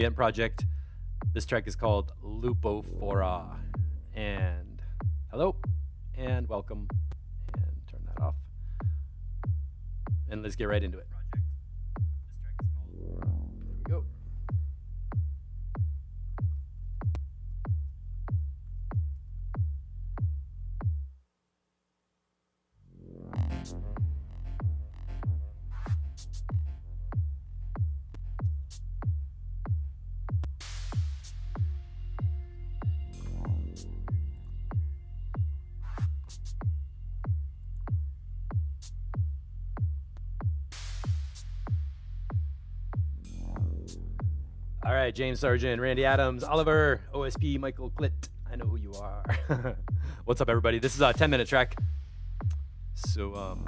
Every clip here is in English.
ambient project. This track is called Lupophora. And hello, and welcome, and turn that off. And let's get right into it. Here we go. All right, James Sargent, Randy Adams, Oliver, OSP, Michael Klitt. I know who you are. What's up, everybody? This is a 10-minute track. So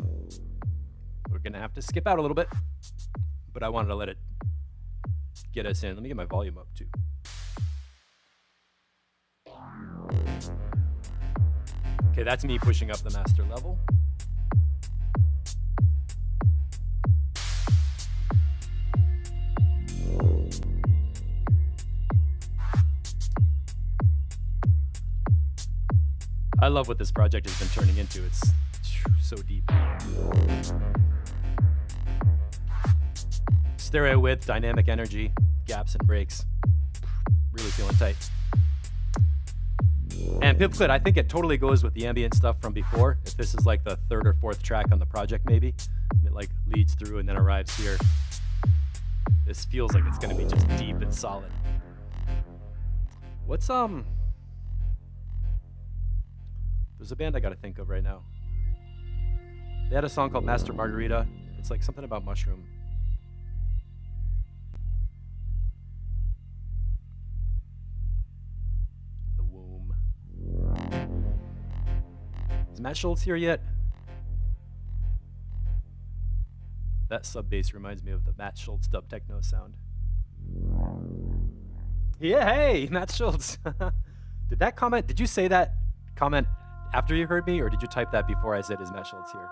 we're going to have to skip out a little bit, but I wanted to let it get us in. Let me get my volume up, too. Okay, that's me pushing up the master level. I love what this project has been turning into. It's so deep. Stereo width, dynamic energy, gaps and breaks. Really feeling tight. And Pip Klitt, I think it totally goes with the ambient stuff from before. If this is like the third or fourth track on the project, maybe, and it like leads through and then arrives here. This feels like it's gonna be just deep and solid. What's There's a band I gotta think of right now. They had a song called Master Margarita. It's like something about mushroom. The Womb. Is Matt Schultz here yet? That sub bass reminds me of the Matt Schultz dub techno sound. Yeah, hey, Matt Schultz. Did you say that comment after you heard me, or did you type that before I said is Matt Schultz here?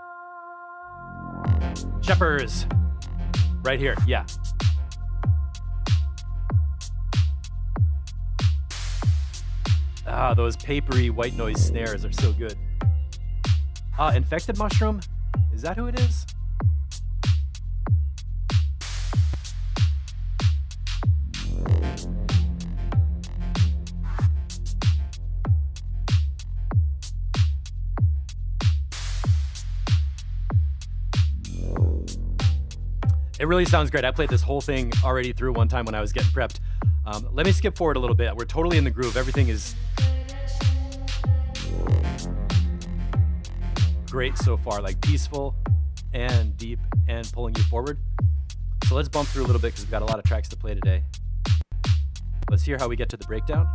Shepherds. Right here, yeah. Ah, those papery white noise snares are so good. Infected Mushroom? Is that who it is? It really sounds great. I played this whole thing already through one time when I was getting prepped. Let me skip forward a little bit. We're totally in the groove. Everything is great so far, like peaceful and deep and pulling you forward. So let's bump through a little bit because we've got a lot of tracks to play today. Let's hear how we get to the breakdown.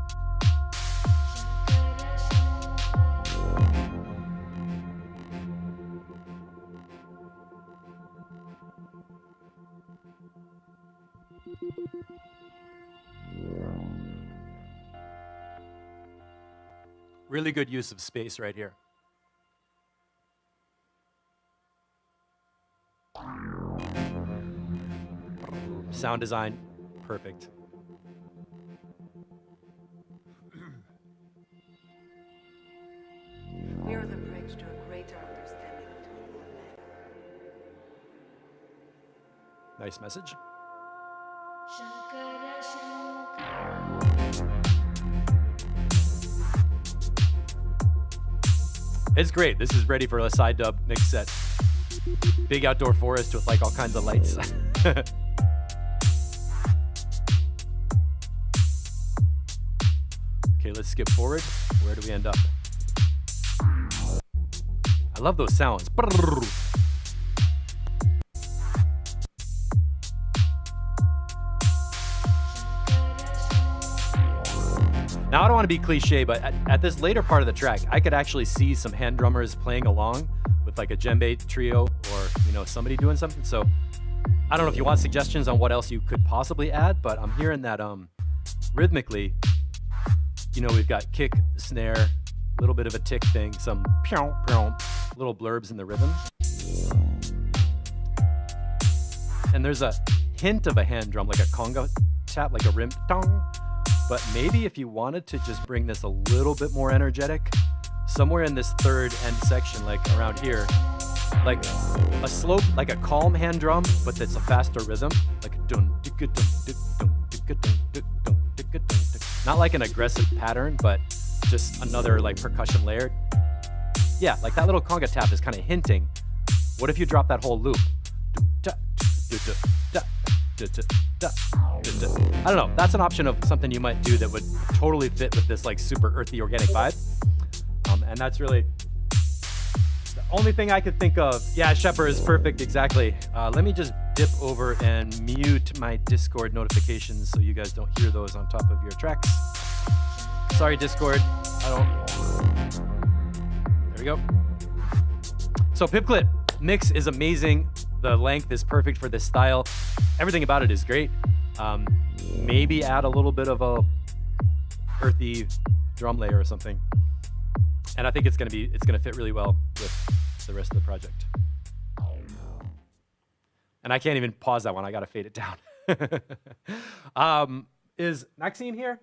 Really good use of space right here. Sound design, perfect. We are the bridge to a greater understanding between one man. Nice message. It's great. This is ready for a side dub mix set. Big outdoor forest with like all kinds of lights. Okay, let's skip forward. Where do we end up? I love those sounds. Now, I don't want to be cliche, but at this later part of the track, I could actually see some hand drummers playing along with like a djembe trio or, somebody doing something. So I don't know if you want suggestions on what else you could possibly add, but I'm hearing that rhythmically, we've got kick, snare, a little bit of a tick thing, some little blurbs in the rhythm. And there's a hint of a hand drum, like a conga tap, like a rim tong. But maybe if you wanted to just bring this a little bit more energetic, somewhere in this third end section, like around here, like a slope, like a calm hand drum, but that's a faster rhythm, like a dun dicka dun dick dun dicka dun dick dun dicka dun dick. Not like an aggressive pattern, but just another like percussion layer. Yeah, like that little conga tap is kind of hinting. What if you drop that whole loop? I don't know. That's an option of something you might do that would totally fit with this like super earthy organic vibe. And that's really the only thing I could think of. Yeah, Shepard is perfect. Exactly. Let me just dip over and mute my Discord notifications so you guys don't hear those on top of your tracks. Sorry, Discord. There we go. So Pipclit mix is amazing. The length is perfect for this style. Everything about it is great. Maybe add a little bit of a earthy drum layer or something. And I think it's gonna fit really well with the rest of the project. And I can't even pause that one. I gotta fade it down. Is Maxine here?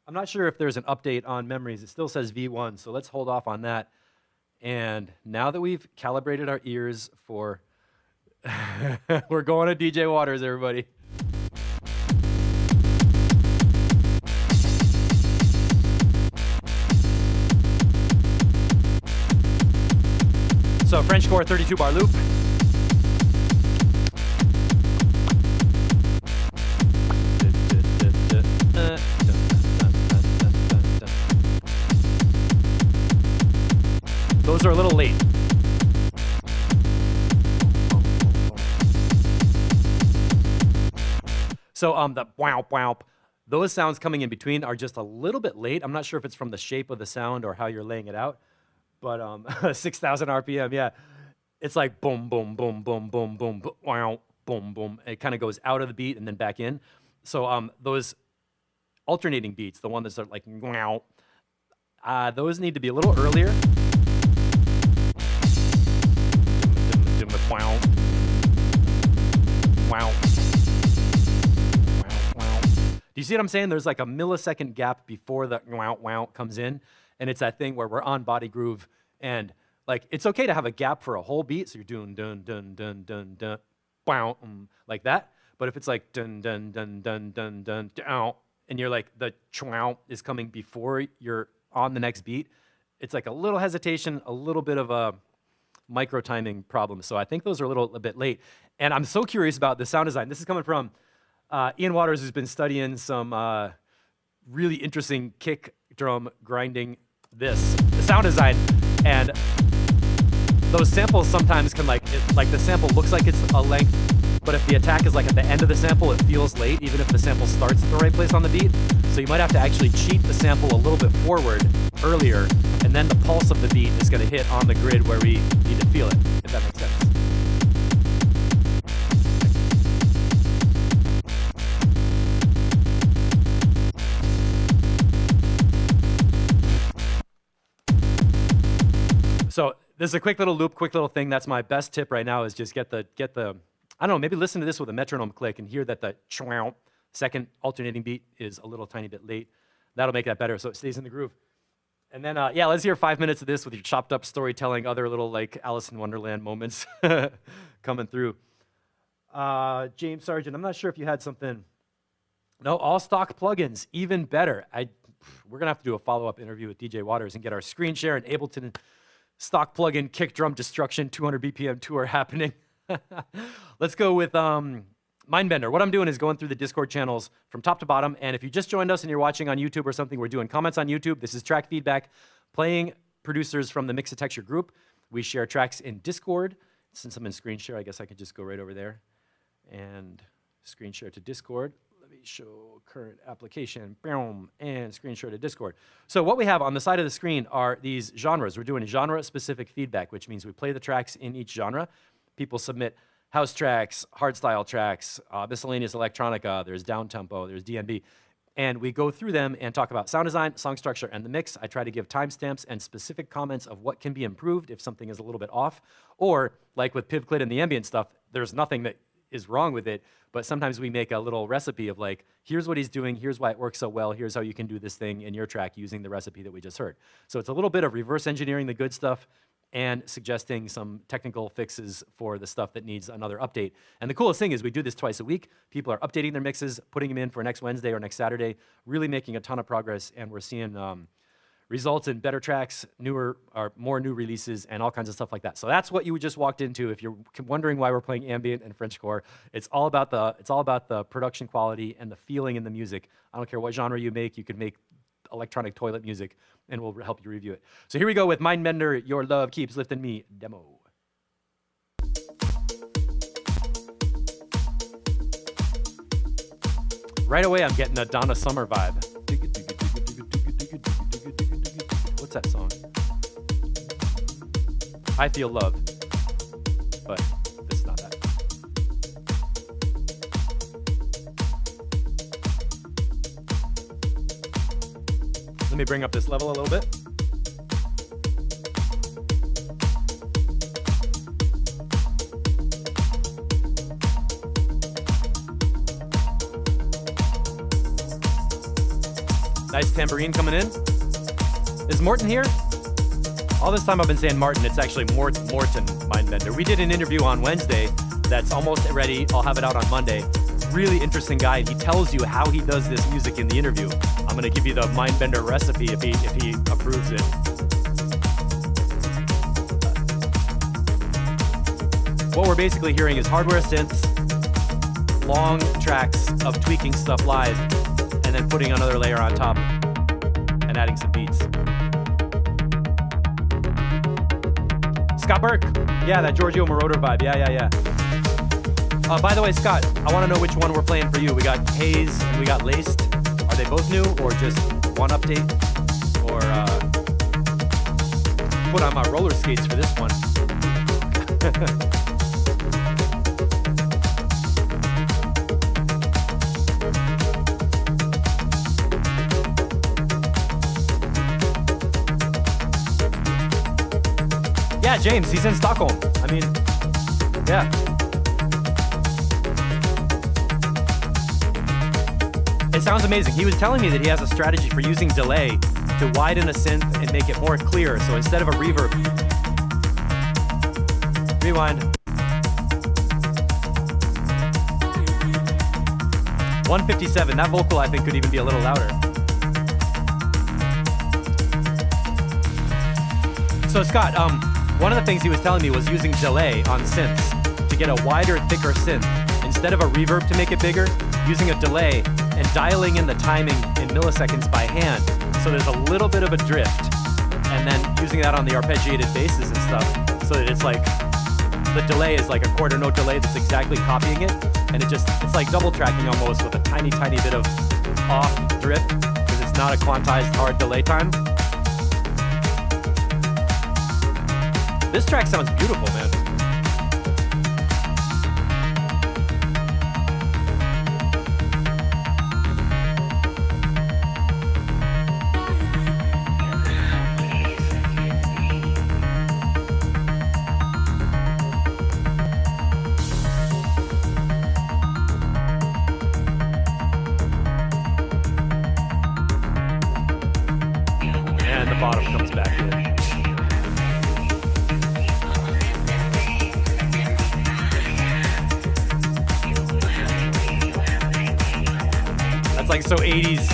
I'm not sure if there's an update on memories. It still says V1, so let's hold off on that. And now that we've calibrated our ears for, we're going to DJ Waters, everybody. So French core 32 bar loop. Those are a little late. So the wow wow, those sounds coming in between are just a little bit late. I'm not sure if it's from the shape of the sound or how you're laying it out, but 6,000 RPM, yeah. It's like boom, boom, boom, boom, boom, boom, wow, boom, boom. It kind of goes out of the beat and then back in. So those alternating beats, the one that's like wow, those need to be a little earlier. Wow. Wow. Wow. Do you see what I'm saying? There's like a millisecond gap before the wow wow comes in, and it's that thing where we're on body groove, and like it's okay to have a gap for a whole beat, so you're doing dun dun dun dun dun wow like that. But if it's like dun dun dun dun dun dun down, and you're like the chow is coming before you're on the next beat, it's like a little hesitation, a little bit of a micro timing problem. So I think those are a bit late. And I'm so curious about the sound design. This is coming from Ian Waters, who's been studying some really interesting kick drum grinding the sound design. And those samples sometimes can like the sample looks like it's a length, but if the attack is like at the end of the sample, it feels late, even if the sample starts at the right place on the beat. So you might have to actually cheat the sample a little bit forward earlier, and then the pulse of the beat is going to hit on the grid where we need to feel it, if that makes sense. So this is a quick little loop, quick little thing. That's my best tip right now is just get the I don't know, maybe listen to this with a metronome click and hear that the second alternating beat is a little tiny bit late. That'll make that better so it stays in the groove. And then, yeah, let's hear 5 minutes of this with your chopped up storytelling, other little like Alice in Wonderland moments coming through. James Sargent, I'm not sure if you had something. No, all stock plugins, even better. We're gonna have to do a follow-up interview with DJ Waters and get our screen share and Ableton stock plugin kick drum destruction 200 BPM tour happening. Let's go with Mindbender. What I'm doing is going through the Discord channels from top to bottom, and if you just joined us and you're watching on YouTube or something, we're doing comments on YouTube. This is track feedback, playing producers from the Mixotexture group. We share tracks in Discord. Since I'm in screen share, I guess I could just go right over there and screen share to Discord. Let me show current application, boom, and screen share to Discord. So what we have on the side of the screen are these genres. We're doing genre-specific feedback, which means we play the tracks in each genre. People submit house tracks, hardstyle tracks, miscellaneous electronica, there's downtempo, there's DnB. And we go through them and talk about sound design, song structure, and the mix. I try to give timestamps and specific comments of what can be improved if something is a little bit off. Or, like with Pivclit and the ambient stuff, there's nothing that is wrong with it, but sometimes we make a little recipe of like, here's what he's doing, here's why it works so well, here's how you can do this thing in your track using the recipe that we just heard. So it's a little bit of reverse engineering the good stuff and suggesting some technical fixes for the stuff that needs another update. And the coolest thing is we do this twice a week. People are updating their mixes, putting them in for next Wednesday or next Saturday, really making a ton of progress, and we're seeing results in better tracks, more new releases, and all kinds of stuff like that. So that's what you just walked into. If you're wondering why we're playing ambient and Frenchcore, it's all about the production quality and the feeling in the music. I don't care what genre you make. You could make electronic toilet music, and we'll help you review it. So here we go with Mindbender, Your Love Keeps Lifting Me demo. Right away, I'm getting a Donna Summer vibe. What's that song? I Feel Love, but this is not that. Let me bring up this level a little bit. Nice tambourine coming in. Is Morton here? All this time I've been saying Martin, it's actually Morton Mindbender. We did an interview on Wednesday that's almost ready. I'll have it out on Monday. Really interesting guy. He tells you how he does this music in the interview. I'm gonna give you the Mindbender recipe if he approves it. What we're basically hearing is hardware synths, long tracks of tweaking stuff live, and then putting another layer on top and adding some beats. Scott Burke. Yeah, that Giorgio Moroder vibe. Yeah. By the way, Scott, I want to know which one we're playing for you. We got Haze and we got Laced. Are they both new or just one update? Or put on my roller skates for this one. Yeah, James, he's in Stockholm. I mean, yeah. It sounds amazing. He was telling me that he has a strategy for using delay to widen a synth and make it more clear. So instead of a reverb, rewind. 157, that vocal I think could even be a little louder. So Scott, one of the things he was telling me was using delay on synths to get a wider, thicker synth. Instead of a reverb to make it bigger, using a delay and dialing in the timing in milliseconds by hand. So there's a little bit of a drift. And then using that on the arpeggiated basses and stuff so that it's like, the delay is like a quarter note delay that's exactly copying it. And it's like double tracking almost with a tiny, tiny bit of off drift because it's not a quantized hard delay time. This track sounds beautiful, man. And the bottom comes back in. That's like so 80s.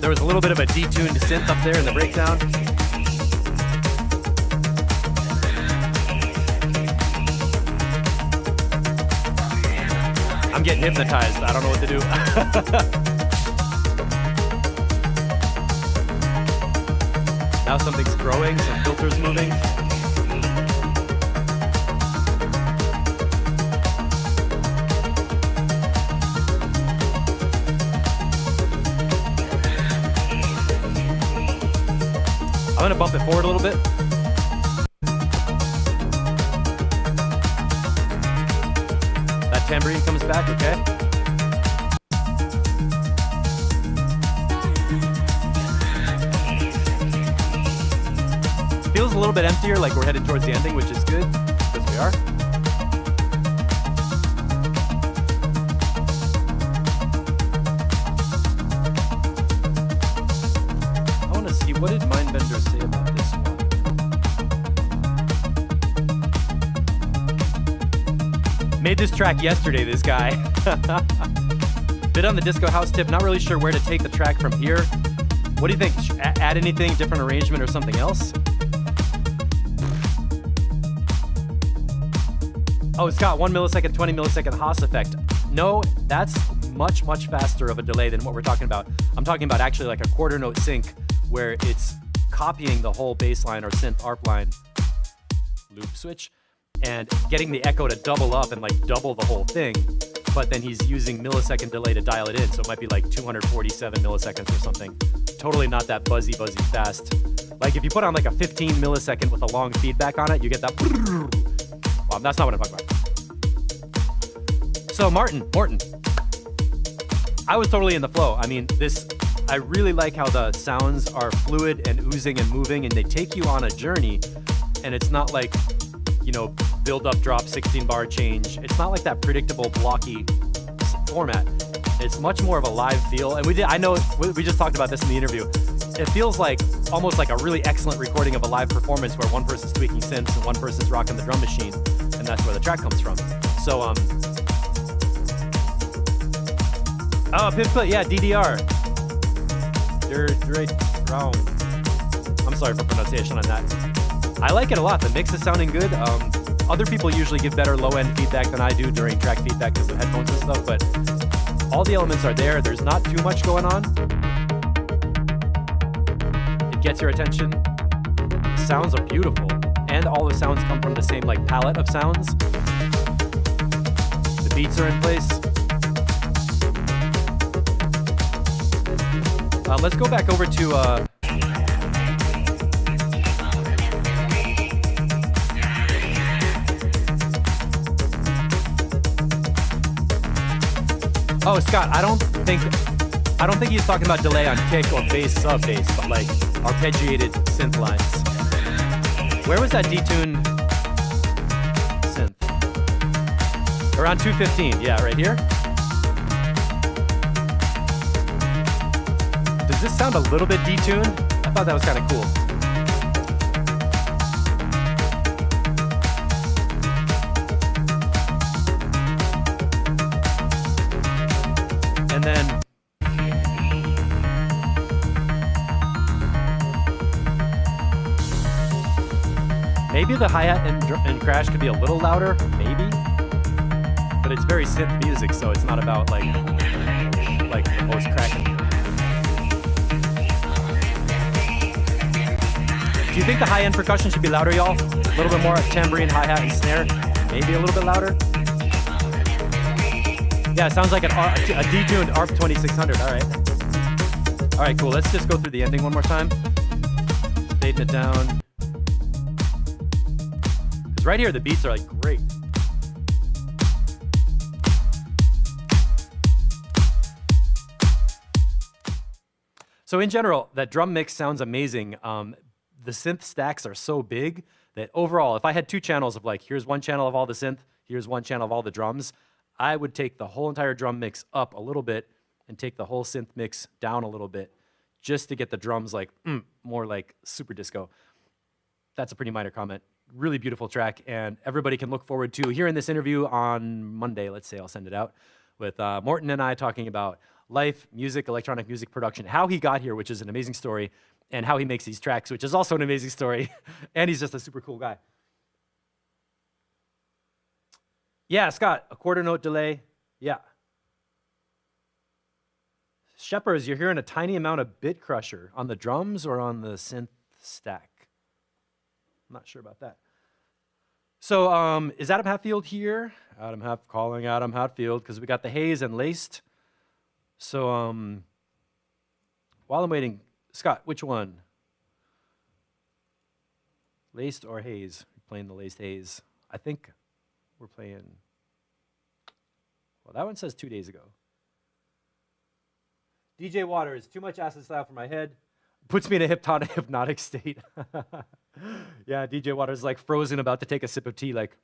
There was a little bit of a detuned synth up there in the breakdown. I'm getting hypnotized. I don't know what to do. Now something's growing, some filters moving. I'm gonna bump it forward a little bit. That tambourine comes back, okay? little bit emptier, like we're headed towards the ending, which is good, because we are. I want to see, what did Mindbender say about this one? Made this track yesterday, this guy. Bit on the disco house tip, not really sure where to take the track from here. What do you think? Add anything, different arrangement or something else? Oh, it's got 1 millisecond, 20 millisecond Haas effect. No, that's much, much faster of a delay than what we're talking about. I'm talking about actually like a quarter note sync where it's copying the whole bass line or synth ARP line loop switch and getting the echo to double up and like double the whole thing. But then he's using millisecond delay to dial it in. So it might be like 247 milliseconds or something. Totally not that buzzy fast. Like if you put on like a 15 millisecond with a long feedback on it, you get that. Well, that's not what I'm talking about. So Morton. I was totally in the flow. I mean, I really like how the sounds are fluid and oozing and moving and they take you on a journey. And it's not like, you know, build up, drop, 16 bar change. It's not like that predictable blocky format. It's much more of a live feel. And I know we just talked about this in the interview. It feels like almost like a really excellent recording of a live performance where one person's tweaking synths and one person's rocking the drum machine. And that's where the track comes from. So, oh, Pivot, yeah, DDR. Wrong. I'm sorry for pronunciation on that. I like it a lot. The mix is sounding good. Other people usually give better low-end feedback than I do during track feedback because of headphones and stuff, but all the elements are there. There's not too much going on. It gets your attention. The sounds are beautiful, and all the sounds come from the same like palette of sounds. The beats are in place. Let's go back over to oh, Scott, I don't think he's talking about delay on kick or bass, sub bass, but like arpeggiated synth lines. Where was that detuned synth? Around 215, yeah, right here. Does this sound a little bit detuned? I thought that was kind of cool. And then maybe the hi-hat and crash could be a little louder, maybe. But it's very synth music, so it's not about like the most cracking. Do you think the high-end percussion should be louder, y'all? A little bit more tambourine, hi-hat, and snare? Maybe a little bit louder? Yeah, it sounds like a detuned ARP 2600. All right. All right, cool. Let's just go through the ending one more time. Fading it down. Because right here, the beats are like great. So in general, that drum mix sounds amazing. The synth stacks are so big that overall, if I had two channels of like, here's one channel of all the synth, here's one channel of all the drums, I would take the whole entire drum mix up a little bit and take the whole synth mix down a little bit just to get the drums like more like super disco. That's a pretty minor comment. Really beautiful track, and everybody can look forward to hearing this interview on Monday. Let's say I'll send it out with Morton and I talking about life, music, electronic music production, how he got here, which is an amazing story, and how he makes these tracks, which is also an amazing story. And he's just a super cool guy. Yeah, Scott, a quarter note delay. Yeah. Shepherds, you're hearing a tiny amount of bit crusher on the drums or on the synth stack. I'm not sure about that. So is Adam Hatfield here? Calling Adam Hatfield because we got the haze and laced. So while I'm waiting, Scott, which one? Laced or haze? We're playing the laced haze. I think we're playing, well, that one says 2 days ago. DJ Waters, too much acid style for my head. Puts me in a hypnotic state. Yeah, DJ Waters like frozen, about to take a sip of tea, like.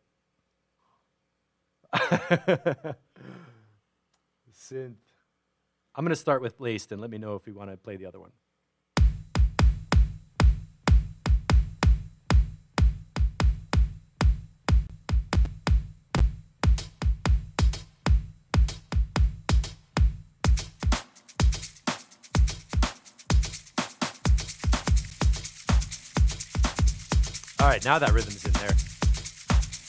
Synth. I'm gonna start with Laced and let me know if we want to play the other one. All right, now that rhythm's in there.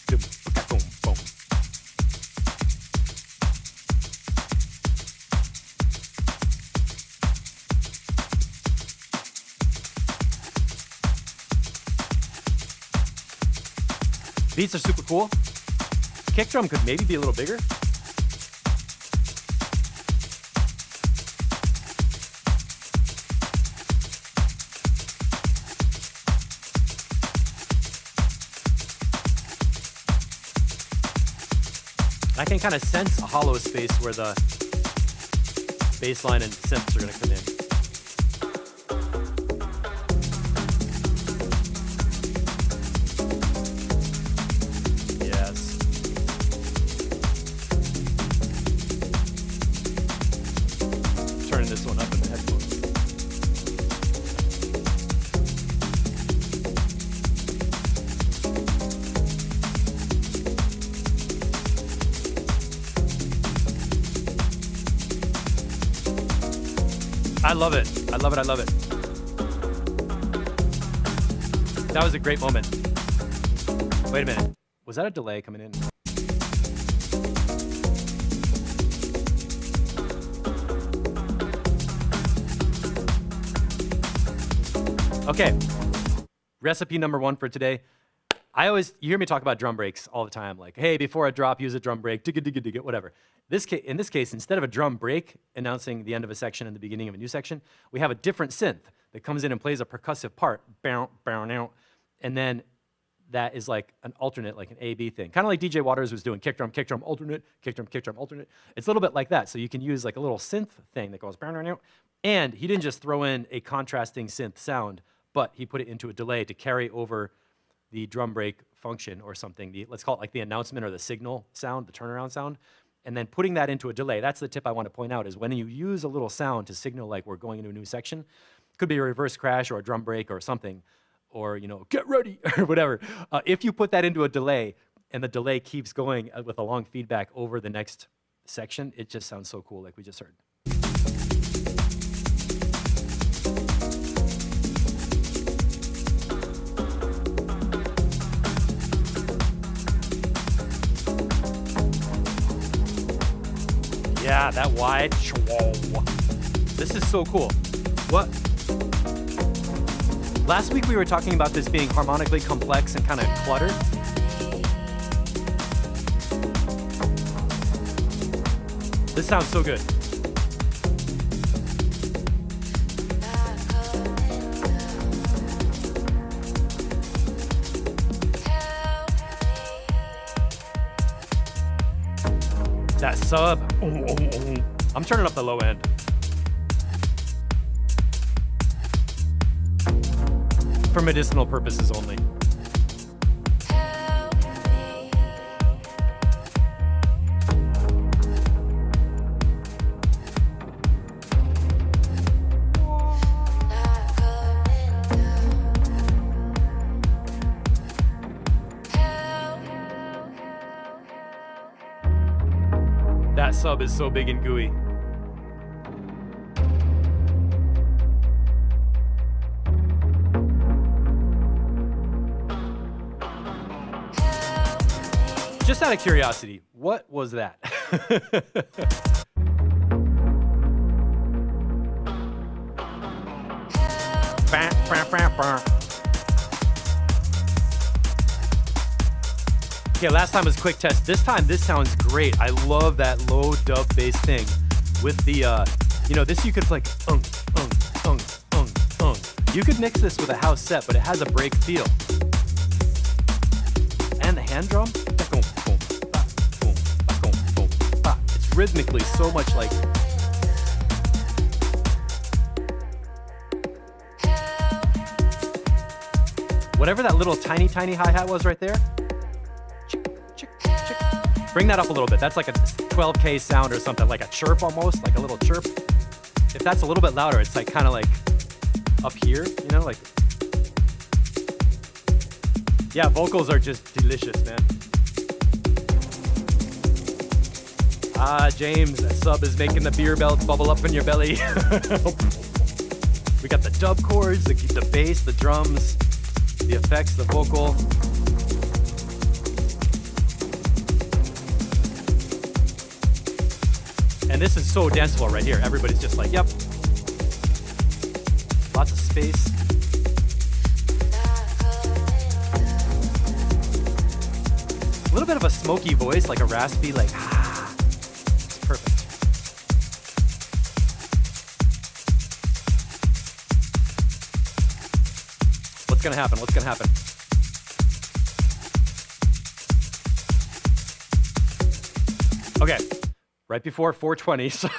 Boom, boom, boom. Beats are super cool. Kick drum could maybe be a little bigger. I can kind of sense a hollow space where the bass line and synths are going to come in. Yes. Turning this one up in the headphones. I love it. I love it. I love it. That was a great moment. Wait a minute. Was that a delay coming in? Okay. Recipe number 1 for today. You hear me talk about drum breaks all the time. Like, hey, before a drop, use a drum break, digga, digga, digga, whatever. In this case, instead of a drum break announcing the end of a section and the beginning of a new section, we have a different synth that comes in and plays a percussive part, bow, bow, now, and then that is like an alternate, like an A-B thing. Kind of like DJ Waters was doing kick drum, alternate, kick drum, alternate. It's a little bit like that. So you can use like a little synth thing that goes bow, now, now. And he didn't just throw in a contrasting synth sound, but he put it into a delay to carry over the drum break function or something. Let's call it like the announcement or the signal sound, the turnaround sound. And then putting that into a delay. That's the tip I want to point out, is when you use a little sound to signal like we're going into a new section, could be a reverse crash or a drum break or something, or, you know, get ready or whatever. If you put that into a delay and the delay keeps going with a long feedback over the next section, it just sounds so cool like we just heard. Yeah, that wide. This is so cool. What? Last week we were talking about this being harmonically complex and kind of cluttered. This sounds so good. That sub, I'm turning up the low end. For medicinal purposes only. That sub is so big and gooey. Just out of curiosity, what was that? Okay, last time was quick test. This time, this sounds great. I love that low dub bass thing with the, this you could like, You could mix this with a house set, but it has a break feel. And the hand drum, it's rhythmically so much like. whatever that little tiny hi-hat was right there, bring that up a little bit. That's like a 12K sound or something, like a chirp almost, like a little chirp. If that's a little bit louder, it's like kind of like up here, you know, like. Yeah, vocals are just delicious, man. Ah, James, that sub is making the beer belts bubble up in your belly. We got the dub chords, the bass, the drums, the effects, the vocal. And this is so danceable right here. Everybody's just like, yep. Lots of space. A little bit of a smoky voice, like a raspy, like, it's perfect. What's gonna happen? What's gonna happen? Okay, right before 420, so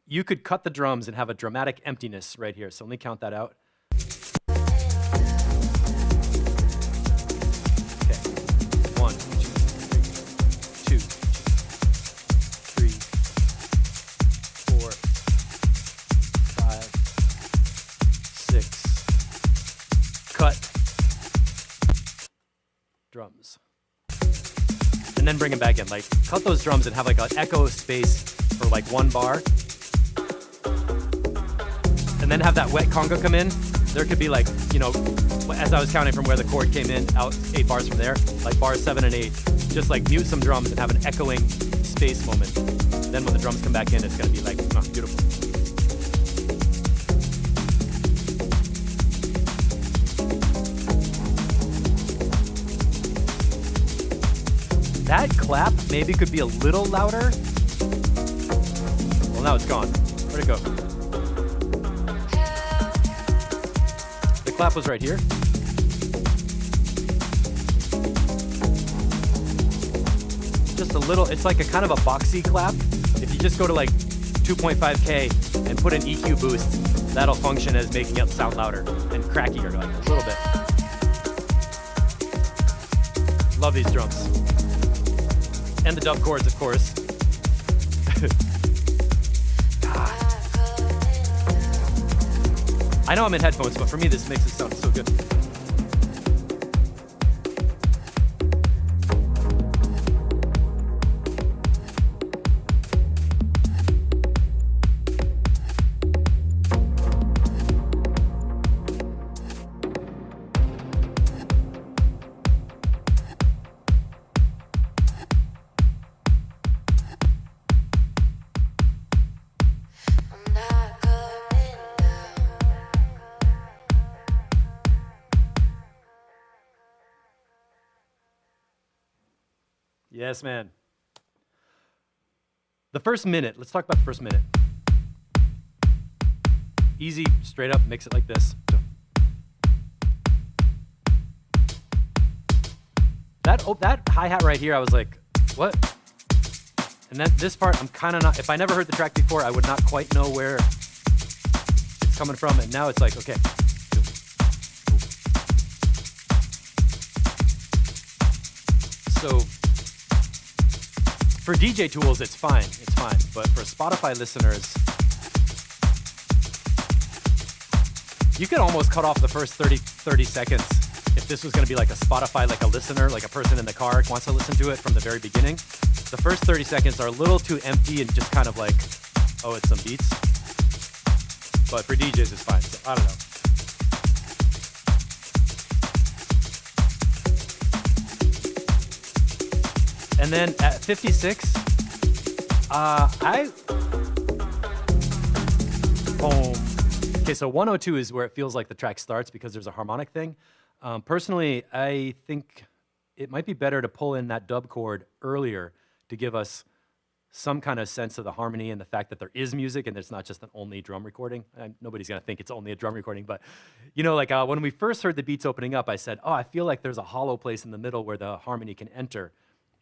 you could cut the drums and have a dramatic emptiness right here. So let me count that out. Okay, 1, 2, 3, 4, 5, 6. Cut. Drums. And then bring them back in. Like, cut those drums and have like an echo space for like 1 bar. And then have that wet conga come in. There could be like, you know, as I was counting from where the chord came in, out 8 bars from there, like bars 7 and 8, just like mute some drums and have an echoing space moment. Then when the drums come back in, it's gonna be like, beautiful. That clap maybe could be a little louder. Well, now it's gone. Where'd it go? The clap was right here. Just a little, it's like a kind of a boxy clap. If you just go to like 2.5K and put an EQ boost, that'll function as making it sound louder and crackier, like a little bit. Love these drums. And the dub chords, of course. I know I'm in headphones, but for me, this makes it sound so good. Yes, man. The first minute, let's talk about the first minute. Easy, straight up, mix it like this. That hi-hat right here, I was like, what? And then this part, I'm kind of not, if I never heard the track before, I would not quite know where it's coming from. And now it's like, okay. So, for DJ tools, it's fine, But for Spotify listeners, you could almost cut off the first 30 seconds if this was gonna be like a Spotify, like a listener, like a person in the car wants to listen to it from the very beginning. The first 30 seconds are a little too empty and just kind of like, oh, it's some beats. But for DJs, it's fine, so I don't know. And then at 56, boom. Okay, so 102 is where it feels like the track starts because there's a harmonic thing. Personally, I think it might be better to pull in that dub chord earlier to give us some kind of sense of the harmony and the fact that there is music and it's not just an only drum recording. And nobody's gonna think it's only a drum recording, but you know, like when we first heard the beats opening up, I said, oh, I feel like there's a hollow place in the middle where the harmony can enter.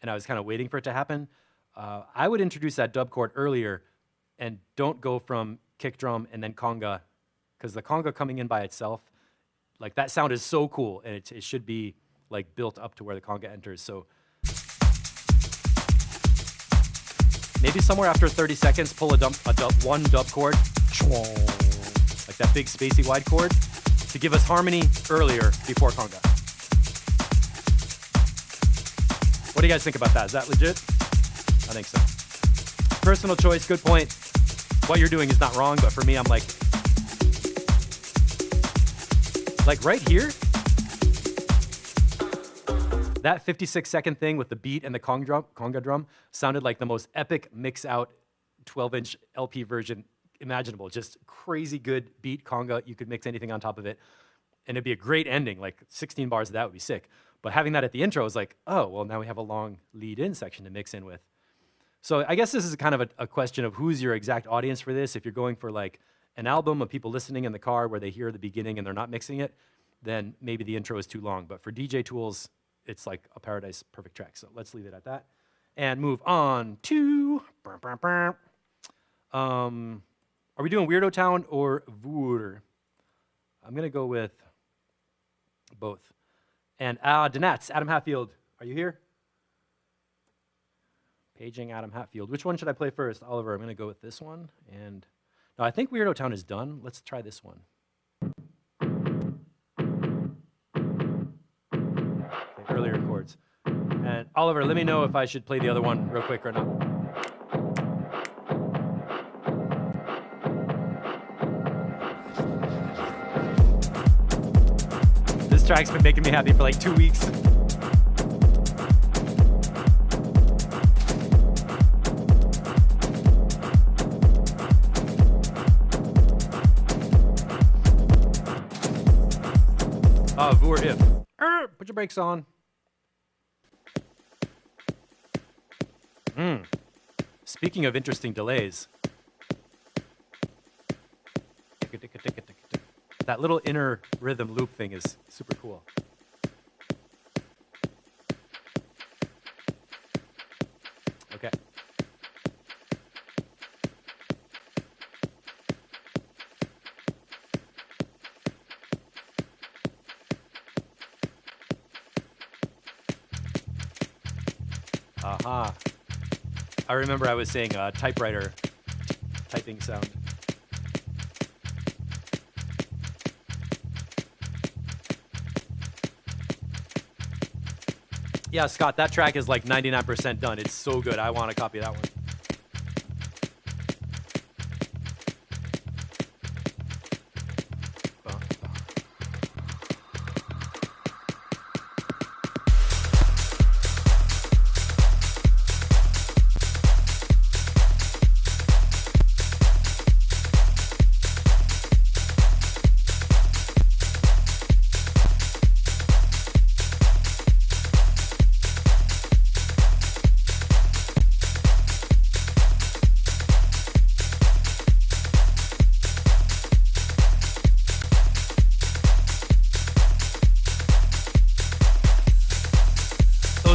And I was kind of waiting for it to happen. I would introduce that dub chord earlier and don't go from kick drum and then conga, because the conga coming in by itself like that sound is so cool, and it should be like built up to where the conga enters. So maybe somewhere after 30 seconds, pull one dub chord, like that big spacey wide chord, to give us harmony earlier before conga. What do you guys think about that? Is that legit? I think so. Personal choice, good point. What you're doing is not wrong, but for me, I'm like right here, that 56-second thing with the beat and the conga drum sounded like the most epic mix out 12-inch LP version imaginable. Just crazy good beat conga. You could mix anything on top of it, and it'd be a great ending. Like 16 bars of that would be sick. But having that at the intro is like, oh, well, now we have a long lead-in section to mix in with. So I guess this is kind of a question of who's your exact audience for this. If you're going for like an album of people listening in the car where they hear the beginning and they're not mixing it, then maybe the intro is too long. But for DJ tools, it's like a Paradise perfect track. So let's leave it at that and move on to, are we doing Weirdo Town or Voer? I'm gonna go with both. And Danats, Adam Hatfield, are you here? Paging Adam Hatfield. Which one should I play first? Oliver, I'm gonna go with this one. And no, I think Weirdo Town is done. Let's try this one. Okay, earlier chords. And Oliver, let me know if I should play the other one real quick or not. This track's been making me happy for like 2 weeks. Voer if. Put your brakes on. Speaking of interesting delays, that little inner rhythm loop thing is super cool. Okay. Aha. I remember I was saying typewriter typing sound. Yeah, Scott, that track is like 99% done. It's so good. I want to copy that one.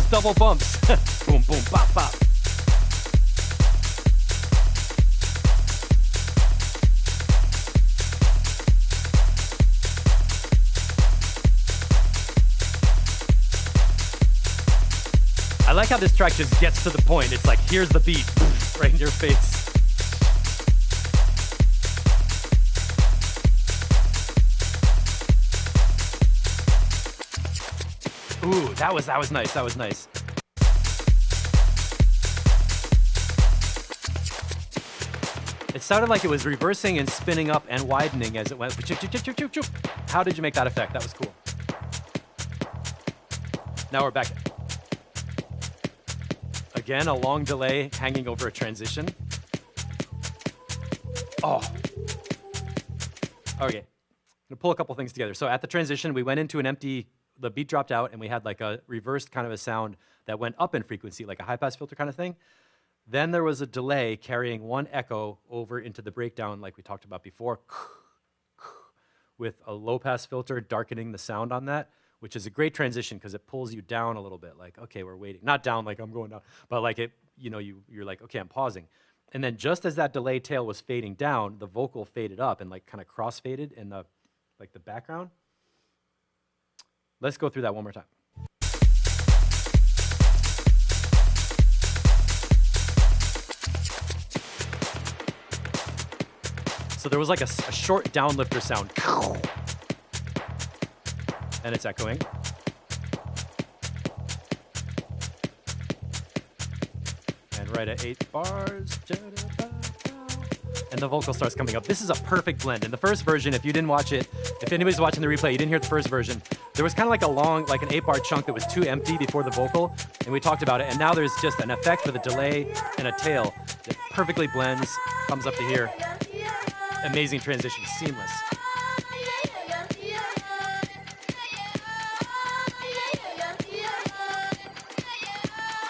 Double bumps. Boom, boom, bop, bop. I like how this track just gets to the point. It's like, here's the beat, right in your face. Ooh, that was nice. That was nice. It sounded like it was reversing and spinning up and widening as it went. How did you make that effect? That was cool. Now we're back. Again, a long delay hanging over a transition. Oh. Okay. I'm gonna pull a couple things together. So at the transition, we went into an empty, the beat dropped out, and we had like a reversed kind of a sound that went up in frequency, like a high-pass filter kind of thing. Then there was a delay carrying one echo over into the breakdown like we talked about before, with a low-pass filter darkening the sound on that, which is a great transition because it pulls you down a little bit, like, okay, we're waiting. Not down like I'm going down, but like it, you know, you're like, okay, I'm pausing. And then just as that delay tail was fading down, the vocal faded up and like kind of cross-faded in the, like the background. Let's go through that one more time. So there was like a short downlifter sound. And it's echoing. And right at 8 bars. And the vocal starts coming up. This is a perfect blend. In the first version, if you didn't watch it, if anybody's watching the replay, you didn't hear the first version, there was kind of like a long, like an 8-bar chunk that was too empty before the vocal, and we talked about it, and now there's just an effect with a delay and a tail that perfectly blends, comes up to here. Amazing transition, seamless.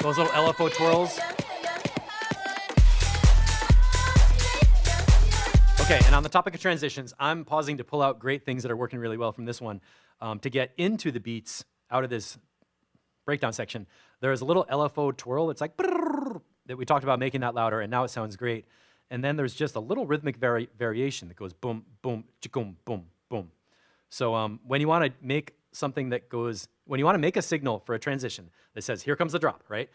Those little LFO twirls. Okay, and on the topic of transitions, I'm pausing to pull out great things that are working really well from this one. To get into the beats out of this breakdown section, there is a little LFO twirl. It's like that we talked about making that louder, and now it sounds great. And then there's just a little rhythmic variation that goes boom, boom, chickum, boom, boom. So when you want to make something that goes, when you want to make a signal for a transition that says, here comes the drop, right?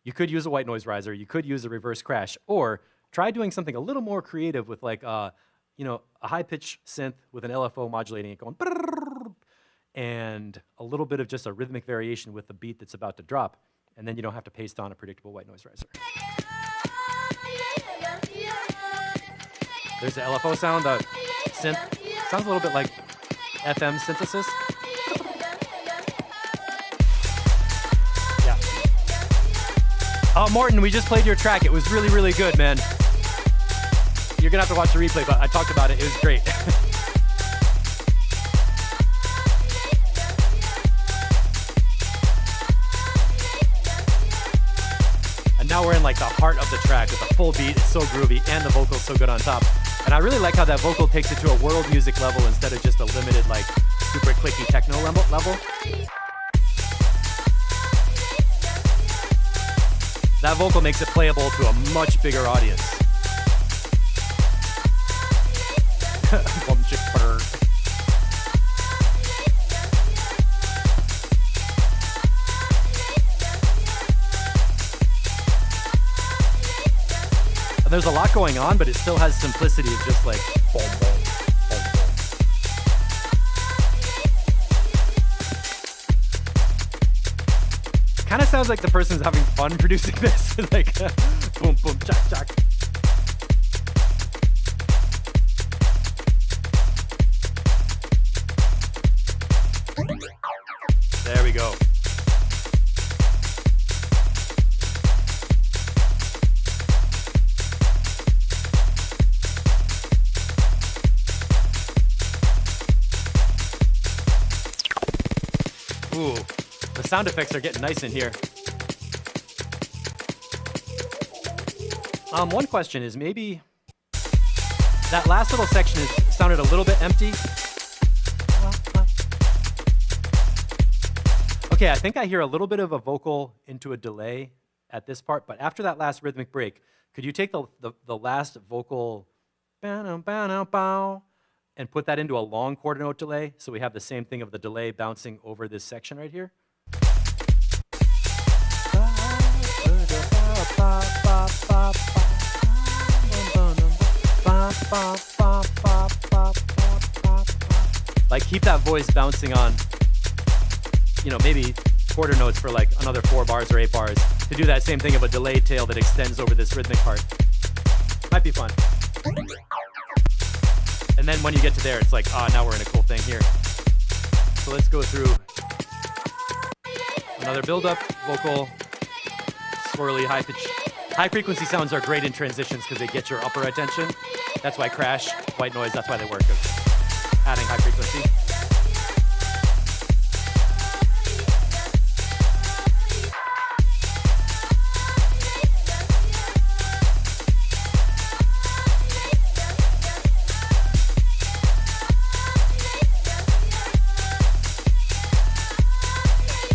You could use a white noise riser, you could use a reverse crash, or try doing something a little more creative with like, you know, a high-pitch synth with an LFO modulating it going, and a little bit of just a rhythmic variation with the beat that's about to drop, and then you don't have to paste on a predictable white noise riser. There's the LFO sound, the synth. Sounds a little bit like FM synthesis. Yeah. Oh, Morton, we just played your track. It was really, really good, man. You're gonna have to watch the replay, but I talked about it. It was great. And now we're in like the heart of the track with a full beat. It's so groovy, and the vocal's so good on top. And I really like how that vocal takes it to a world music level instead of just a limited, like, super clicky techno level. That vocal makes it playable to a much bigger audience. Bum chick butter. There's a lot going on, but it still has simplicity of just like boom, boom, boom, boom. Kind of sounds like the person's having fun producing this. Like boom, boom, chak, chak. There we go. Ooh, the sound effects are getting nice in here. One question is maybe that last little section sounded a little bit empty. Okay, I think I hear a little bit of a vocal into a delay at this part, but after that last rhythmic break, could you take the last vocal and put that into a long quarter note delay, so we have the same thing of the delay bouncing over this section right here? Like keep that voice bouncing on, you know, maybe quarter notes for like another 4 bars or 8 bars to do that same thing of a delay tail that extends over this rhythmic part. Might be fun. And then when you get to there, it's like, now we're in a cool thing here. So let's go through another build-up, vocal, swirly, high-pitch. High-frequency sounds are great in transitions because they get your upper attention. That's why crash, white noise, that's why they work, of adding high frequency.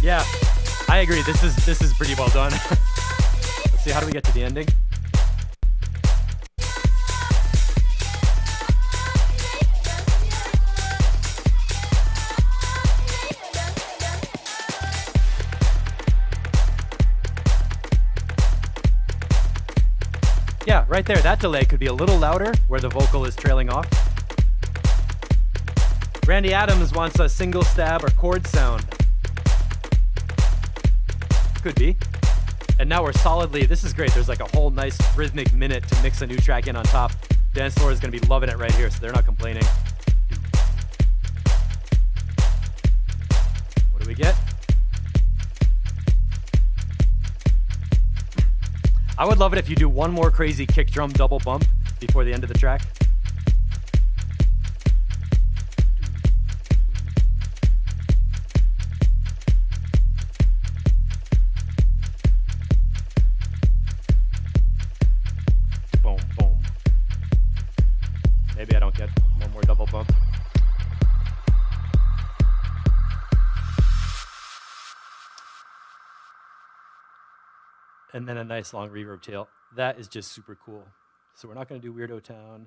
Yeah, I agree. This is pretty well done. Let's see, how do we get to the ending? right there, that delay could be a little louder where the vocal is trailing off. Randy Adams wants a single stab or chord sound. Could be. And now we're solidly, this is great. There's like a whole nice rhythmic minute to mix a new track in on top. Dance floor is gonna be loving it right here, so they're not complaining. What do we get? I would love it if you do one more crazy kick drum double bump before the end of the track. Boom, boom. Maybe I don't get one more double bump. And then a nice long reverb tail. That is just super cool. So we're not going to do Weirdo Town.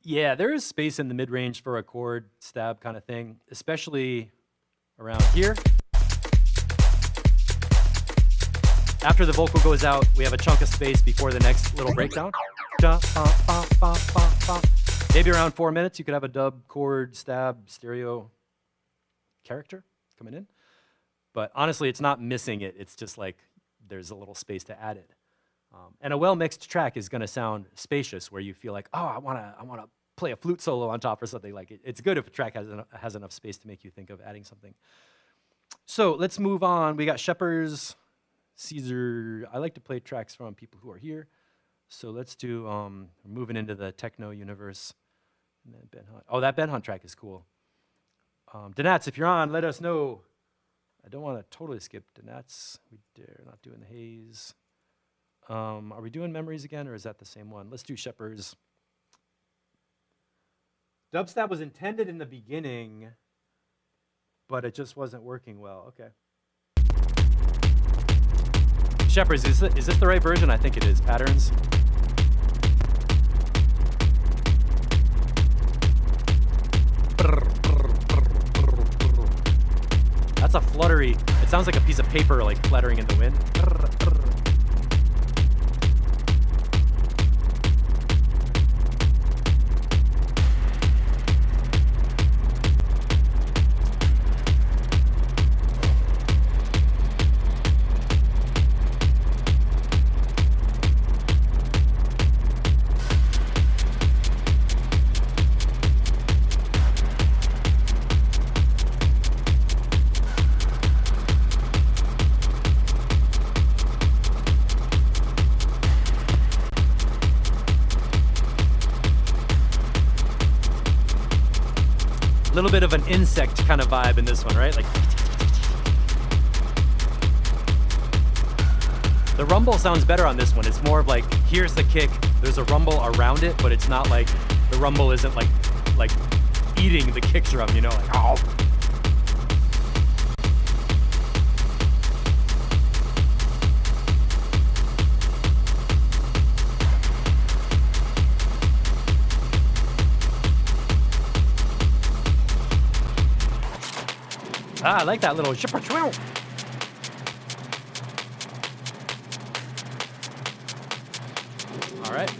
Yeah, there is space in the mid-range for a chord stab kind of thing, especially around here. After the vocal goes out, we have a chunk of space before the next little breakdown. Maybe around 4 minutes, you could have a dub, chord, stab, stereo character coming in. But honestly, it's not missing it. It's just like there's a little space to add it. And a well-mixed track is going to sound spacious, where you feel like, oh, I want to play a flute solo on top or something. Like it's good if a track has enough space to make you think of adding something. So let's move on. We got Shepherds, Caesar. I like to play tracks from people who are here. So let's do, we're moving into the techno universe. And then Ben Hunt. Oh, that Ben Hunt track is cool. Danats, if you're on, let us know. I don't want to totally skip Danats. We're not doing the Haze. Are we doing Memories again, or is that the same one? Let's do Shepherds. Dubstep was intended in the beginning, but it just wasn't working well. Okay. Shepherds, is this the right version? I think it is. Patterns. That's a fluttery. It sounds like a piece of paper like fluttering in the wind. A little bit of an insect kind of vibe in this one, right? Like the rumble sounds better on this one. It's more of like, here's the kick, there's a rumble around it, but it's not like the rumble isn't like eating the kick drum, you know, like oh. Ah, I like that little shipper twill. All right.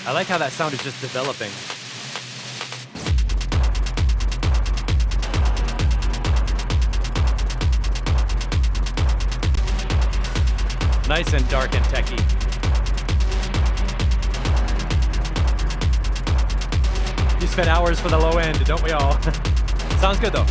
I like how that sound is just developing. Nice and dark and techy. You spent hours for the low end, don't we all? Sounds good though.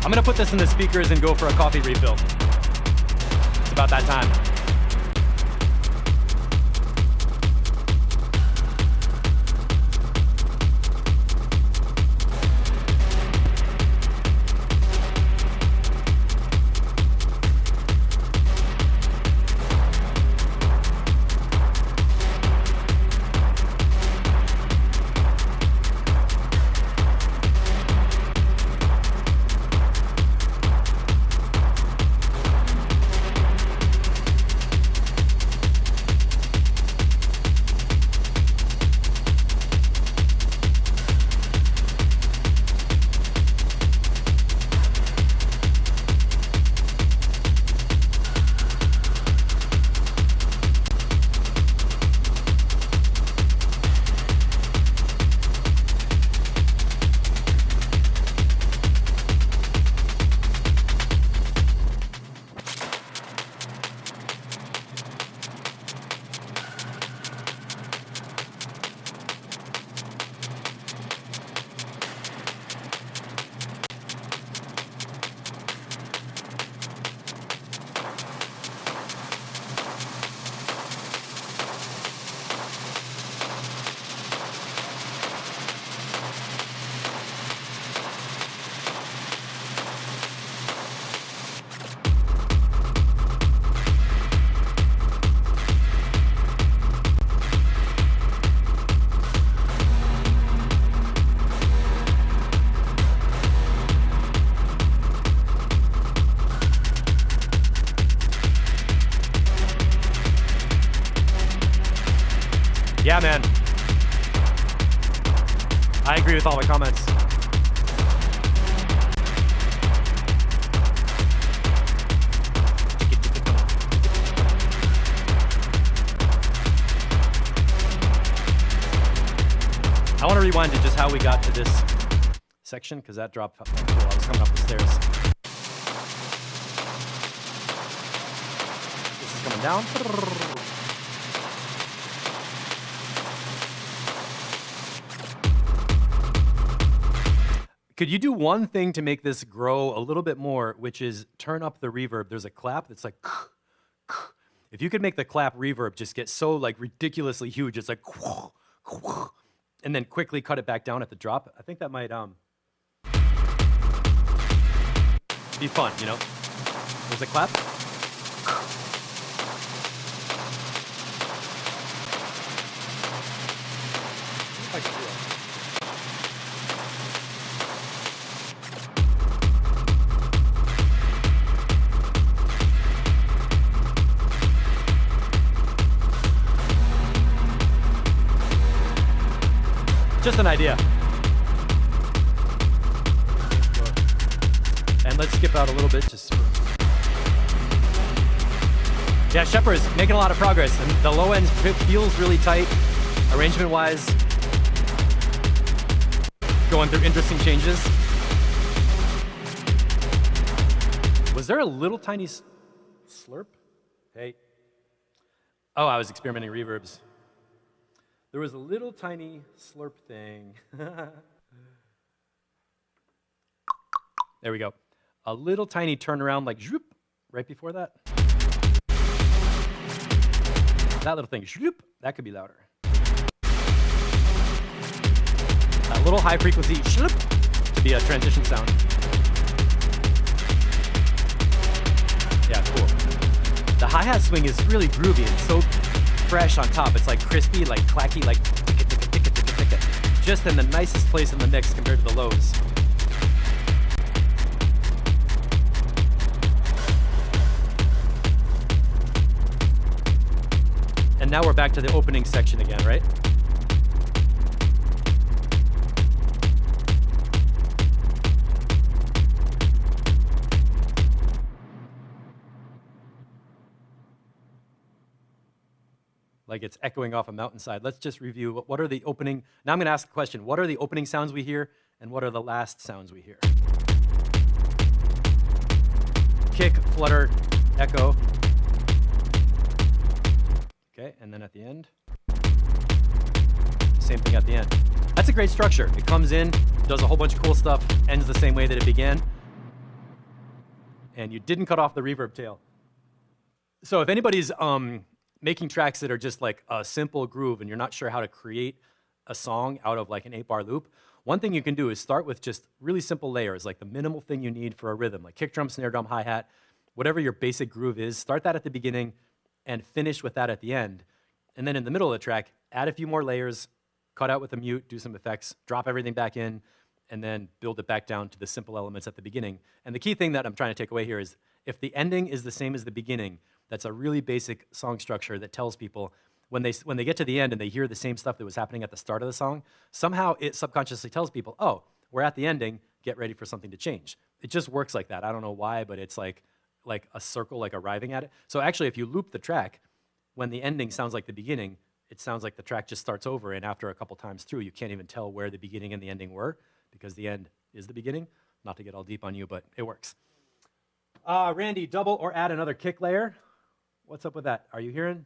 I'm gonna put this in the speakers and go for a coffee refill. It's about that time. Yeah, man. I agree with all the comments. I want to rewind to just how we got to this section, because that dropped while I was coming up the stairs. This is coming down. Could you do one thing to make this grow a little bit more, which is turn up the reverb? There's a clap that's like, if you could make the clap reverb just get so like ridiculously huge, it's like, and then quickly cut it back down at the drop, I think that might be fun, you know? There's a clap. If I can do it. Just an idea. And let's skip out a little bit just for... Yeah, Shepard is making a lot of progress, and the low end feels really tight, arrangement-wise. Going through interesting changes. Was there a little tiny slurp? Hey. Oh, I was experimenting reverbs. There was a little tiny slurp thing. There we go. A little tiny turnaround like zoop right before that. That little thing, zoop, that could be louder. That little high frequency zoop to be a transition sound. Yeah, cool. The hi-hat swing is really groovy and so fresh on top. It's like crispy, like clacky, like ticka, ticka, ticka, ticka, ticka. Just in the nicest place in the mix compared to the lows. And now we're back to the opening section again, right? Like it's echoing off a mountainside. Let's just review what are the opening. Now I'm going to ask the question, what are the opening sounds we hear and what are the last sounds we hear? Kick, flutter, echo. Okay, and then at the end, same thing at the end. That's a great structure. It comes in, does a whole bunch of cool stuff, ends the same way that it began, and you didn't cut off the reverb tail. So if anybody's making tracks that are just like a simple groove and you're not sure how to create a song out of like an 8-bar loop, one thing you can do is start with just really simple layers, like the minimal thing you need for a rhythm, like kick drum, snare drum, hi-hat, whatever your basic groove is, start that at the beginning and finish with that at the end. And then in the middle of the track, add a few more layers, cut out with a mute, do some effects, drop everything back in, and then build it back down to the simple elements at the beginning. And the key thing that I'm trying to take away here is if the ending is the same as the beginning, that's a really basic song structure that tells people when they get to the end and they hear the same stuff that was happening at the start of the song, somehow it subconsciously tells people, oh, we're at the ending, get ready for something to change. It just works like that. I don't know why, but it's like a circle, like arriving at it. So actually, if you loop the track, when the ending sounds like the beginning, it sounds like the track just starts over, and after a couple times through, you can't even tell where the beginning and the ending were, because the end is the beginning. Not to get all deep on you, but it works. Randy, double or add another kick layer. What's up with that? Are you hearing?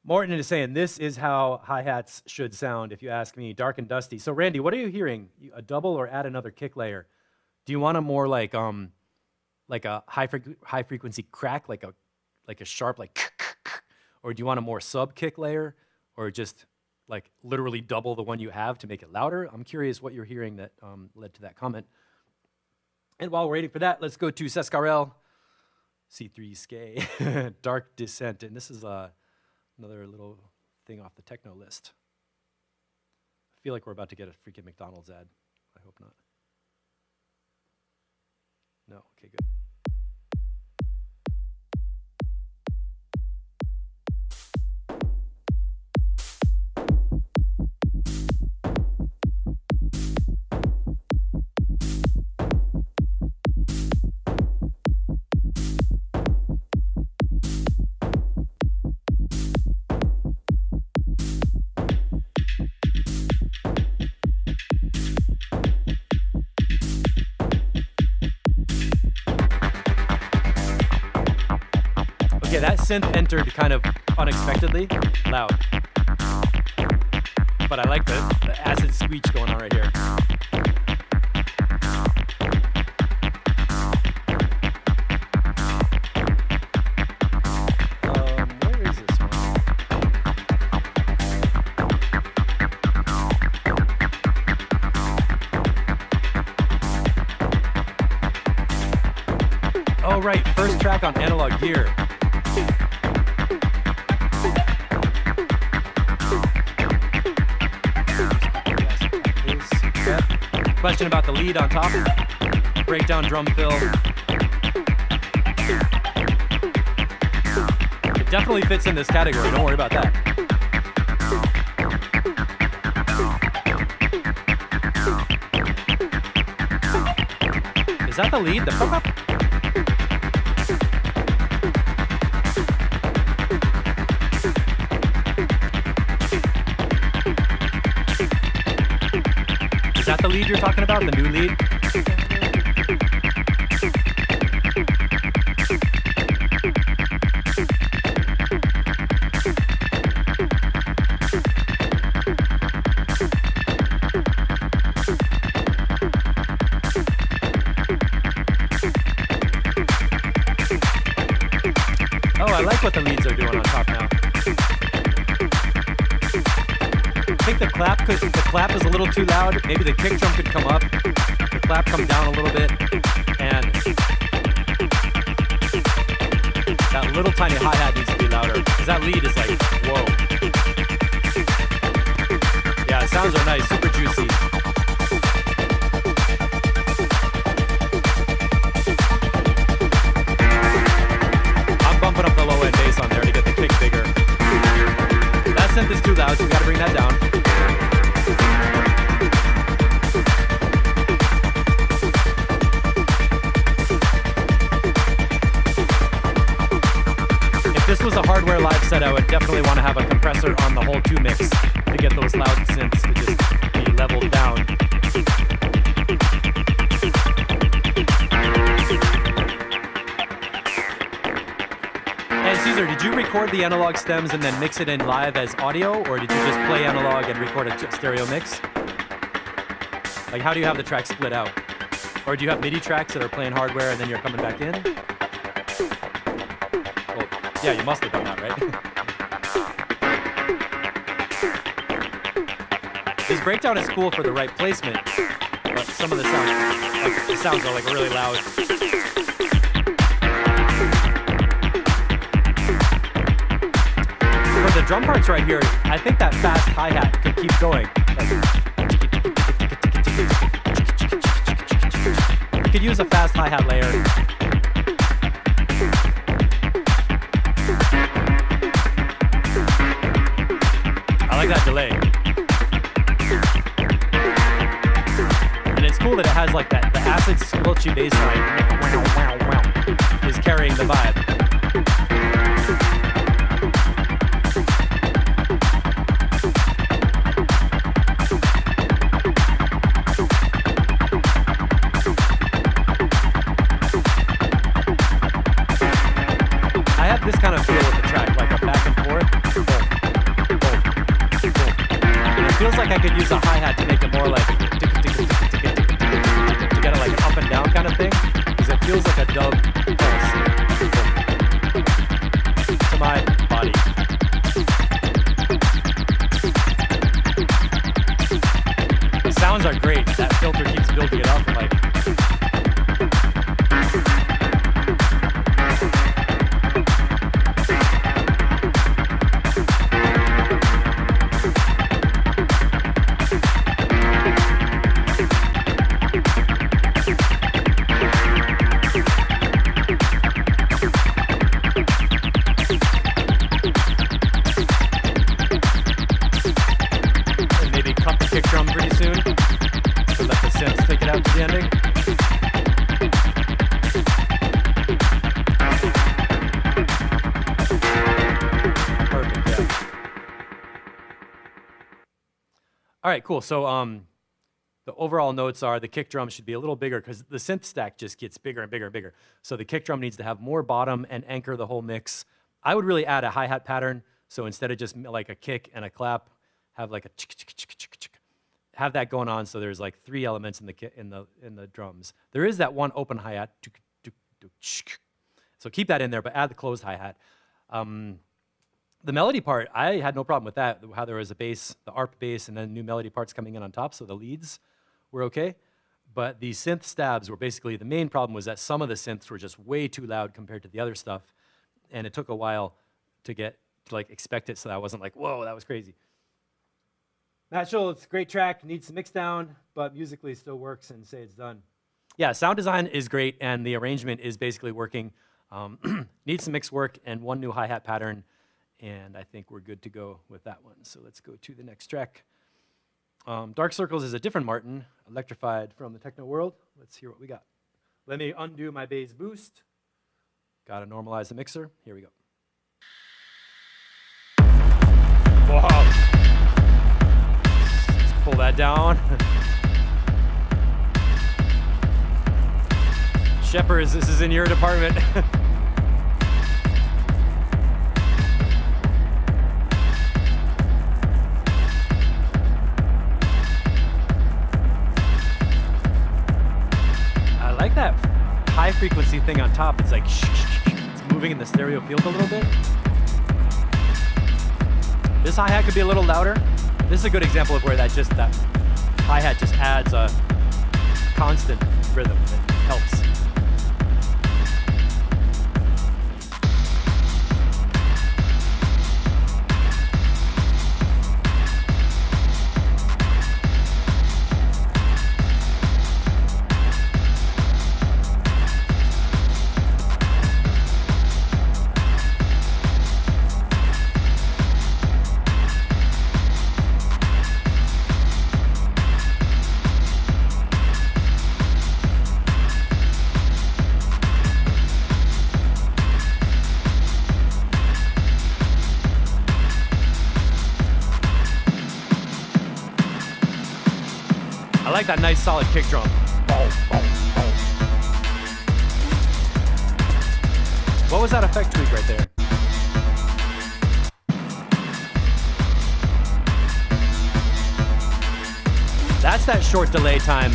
Morton is saying, this is how hi-hats should sound, if you ask me, dark and dusty. So Randy, what are you hearing? A double or add another kick layer? Do you want a more like a high frequency crack, like a sharp or do you want a more sub kick layer, or just like literally double the one you have to make it louder? I'm curious what you're hearing that led to that comment. And while we're waiting for that, let's go to Sescarel, C3 Skay, Dark Descent, and this is another little thing off the techno list. I feel like we're about to get a freaking McDonald's ad. I hope not. No, okay, good. Okay, that synth entered kind of unexpectedly loud. But I like the acid screech going on right here. Where is this one? Oh, right, first track on Analog Gear. Question about the lead on top. Breakdown drum fill. It definitely fits in this category, don't worry about that. Is that the lead? The pop-up? Is that the lead you're talking about? The new lead? Oh, I like what the leads are doing on top now. I think the clap is a little too loud. Maybe the kick drum could come up. The clap come down a little bit. And that little tiny hi-hat needs to be louder. Because that lead is like, whoa. Yeah, sounds are nice, super juicy. I'm bumping up the low end bass on there to get the kick bigger. That synth is too loud, so we gotta bring that down. If this was a hardware live set, I would definitely want to have a compressor on the whole 2 mix to get those loud synths to just be leveled down. And Caesar, did you record the analog stems and then mix it in live as audio, or did you just play analog and record a stereo mix? Like, how do you have the tracks split out? Or do you have MIDI tracks that are playing hardware and then you're coming back in? Well, yeah, you must have done that, right? This breakdown is cool for the right placement, but some of the sounds are like really loud. For the drum parts right here, I think that fast hi-hat could keep going. You could use a fast hi-hat layer. I like that delay. And it's cool that it has like that, the acid squelchy bass line is carrying the vibe. This kind of feel with the track, like a back and forth. Boom, boom, boom. And it feels like I could use a hi-hat to make it more like to get it like an up and down kind of thing, because it feels like a dub pulse to my body. The sounds are great. That filter keeps building it up, like. All right, cool. So the overall notes are the kick drum should be a little bigger because the synth stack just gets bigger and bigger and bigger. So the kick drum needs to have more bottom and anchor the whole mix I would really add a hi-hat pattern. So instead of just like a kick and a clap, have like a have that going on. So there's like 3 elements in the drums. There is that one open hi-hat. So keep that in there, but add the closed hi-hat. The melody part, I had no problem with that. How there was a bass, the ARP bass, and then new melody parts coming in on top. So the leads were okay. But the synth stabs were basically, the main problem was that some of the synths were just way too loud compared to the other stuff. And it took a while to like expect it, so that I wasn't like, whoa, that was crazy. Matt Scholl, it's a great track, needs some mix down, but musically still works, and say it's done. Yeah, sound design is great, and the arrangement is basically working. Needs some mix work and 1 new hi-hat pattern, and I think we're good to go with that one. So let's go to the next track. Dark Circles is a different Martin, electrified from the techno world. Let's hear what we got. Let me undo my bass boost. Gotta normalize the mixer. Here we go. Whoa. Let's pull that down. Shepherds, this is in your department. I like that high frequency thing on top. It's like it's moving in the stereo field a little bit. This hi-hat could be a little louder. This is a good example of where that hi-hat just adds a constant rhythm that helps. I like that nice solid kick drum. What was that effect tweak right there? That's that short delay time,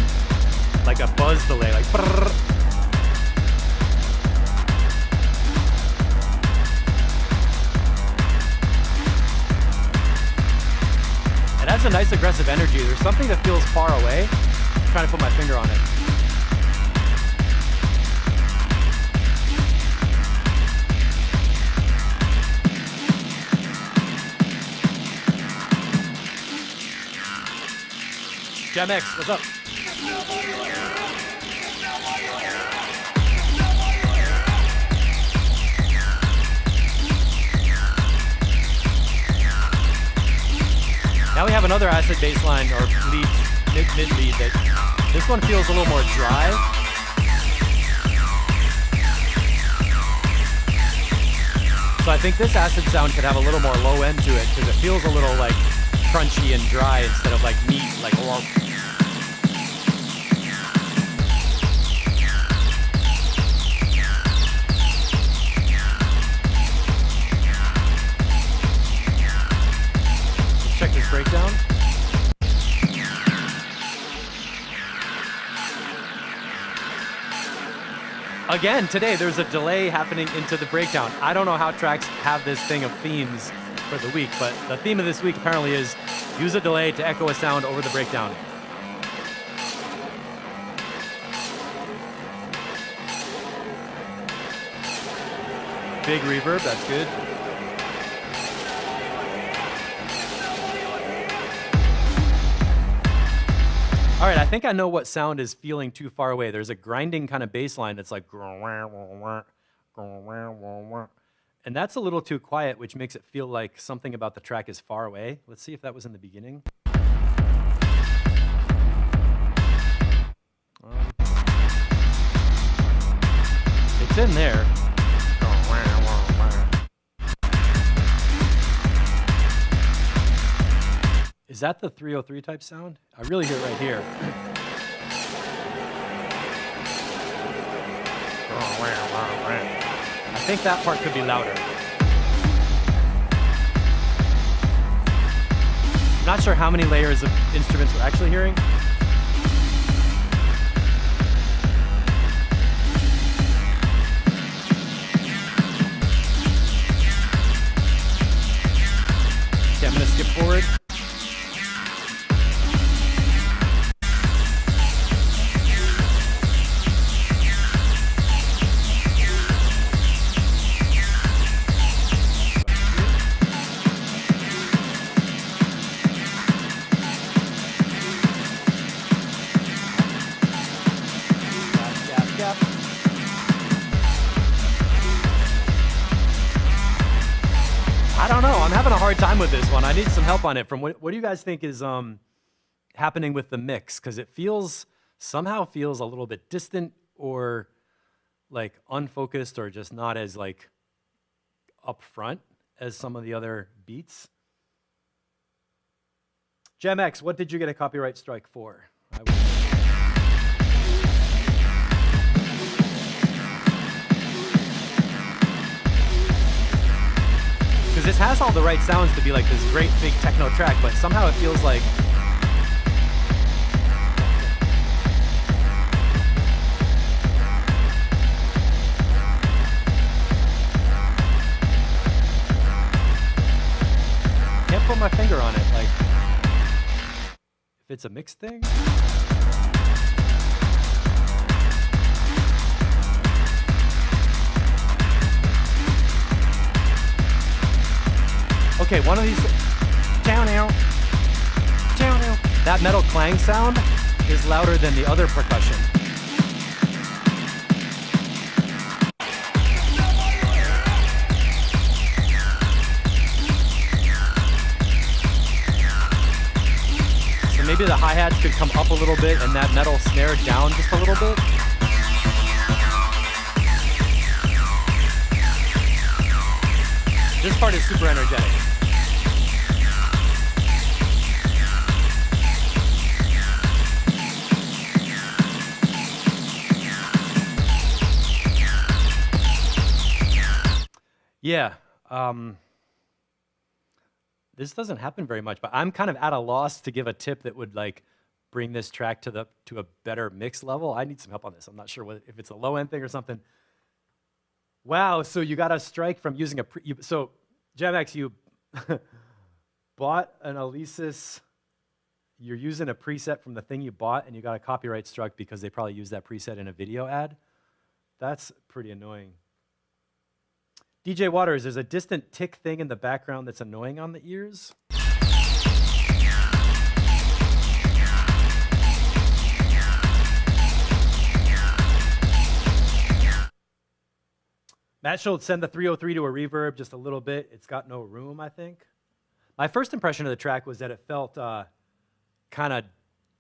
like a buzz delay, like brrr. It has a nice aggressive energy. There's something that feels far away. I'm trying to put my finger on it. Gem X, what's up? Now we have another acid bass line, or lead, mid lead, that this one feels a little more dry. So I think this acid sound could have a little more low end to it, because it feels a little like crunchy and dry instead of like meat, like oh. Check this breakdown. Again, today there's a delay happening into the breakdown. I don't know how tracks have this thing of themes for the week, but the theme of this week apparently is use a delay to echo a sound over the breakdown. Big reverb, that's good. All right, I think I know what sound is feeling too far away. There's a grinding kind of bass line that's like, and that's a little too quiet, which makes it feel like something about the track is far away. Let's see if that was in the beginning. It's in there. Is that the 303 type sound? I really hear it right here. I think that part could be louder. Not sure how many layers of instruments we're actually hearing. Okay, I'm gonna skip forward. I don't know. I'm having a hard time with this one. I need some help on it. From what do you guys think is happening with the mix? Because it somehow feels a little bit distant or like unfocused or just not as like upfront as some of the other beats. GemX, what did you get a copyright strike for? Because this has all the right sounds to be like this great big techno track, but somehow it feels like can't put my finger on it. Like if it's a mixed thing. Okay, one of these, that metal clang sound is louder than the other percussion. So maybe the hi-hats could come up a little bit and that metal snare down just a little bit. This part is super energetic. Yeah, this doesn't happen very much, but I'm kind of at a loss to give a tip that would like bring this track to a better mix level. I need some help on this. I'm not sure if it's a low end thing or something. Wow, so you got a strike from using so GemX, you bought an Alesis, you're using a preset from the thing you bought and you got a copyright struck because they probably used that preset in a video ad. That's pretty annoying. DJ Waters, there's a distant tick thing in the background that's annoying on the ears. Matt Schultz, send the 303 to a reverb just a little bit. It's got no room, I think. My first impression of the track was that it felt kind of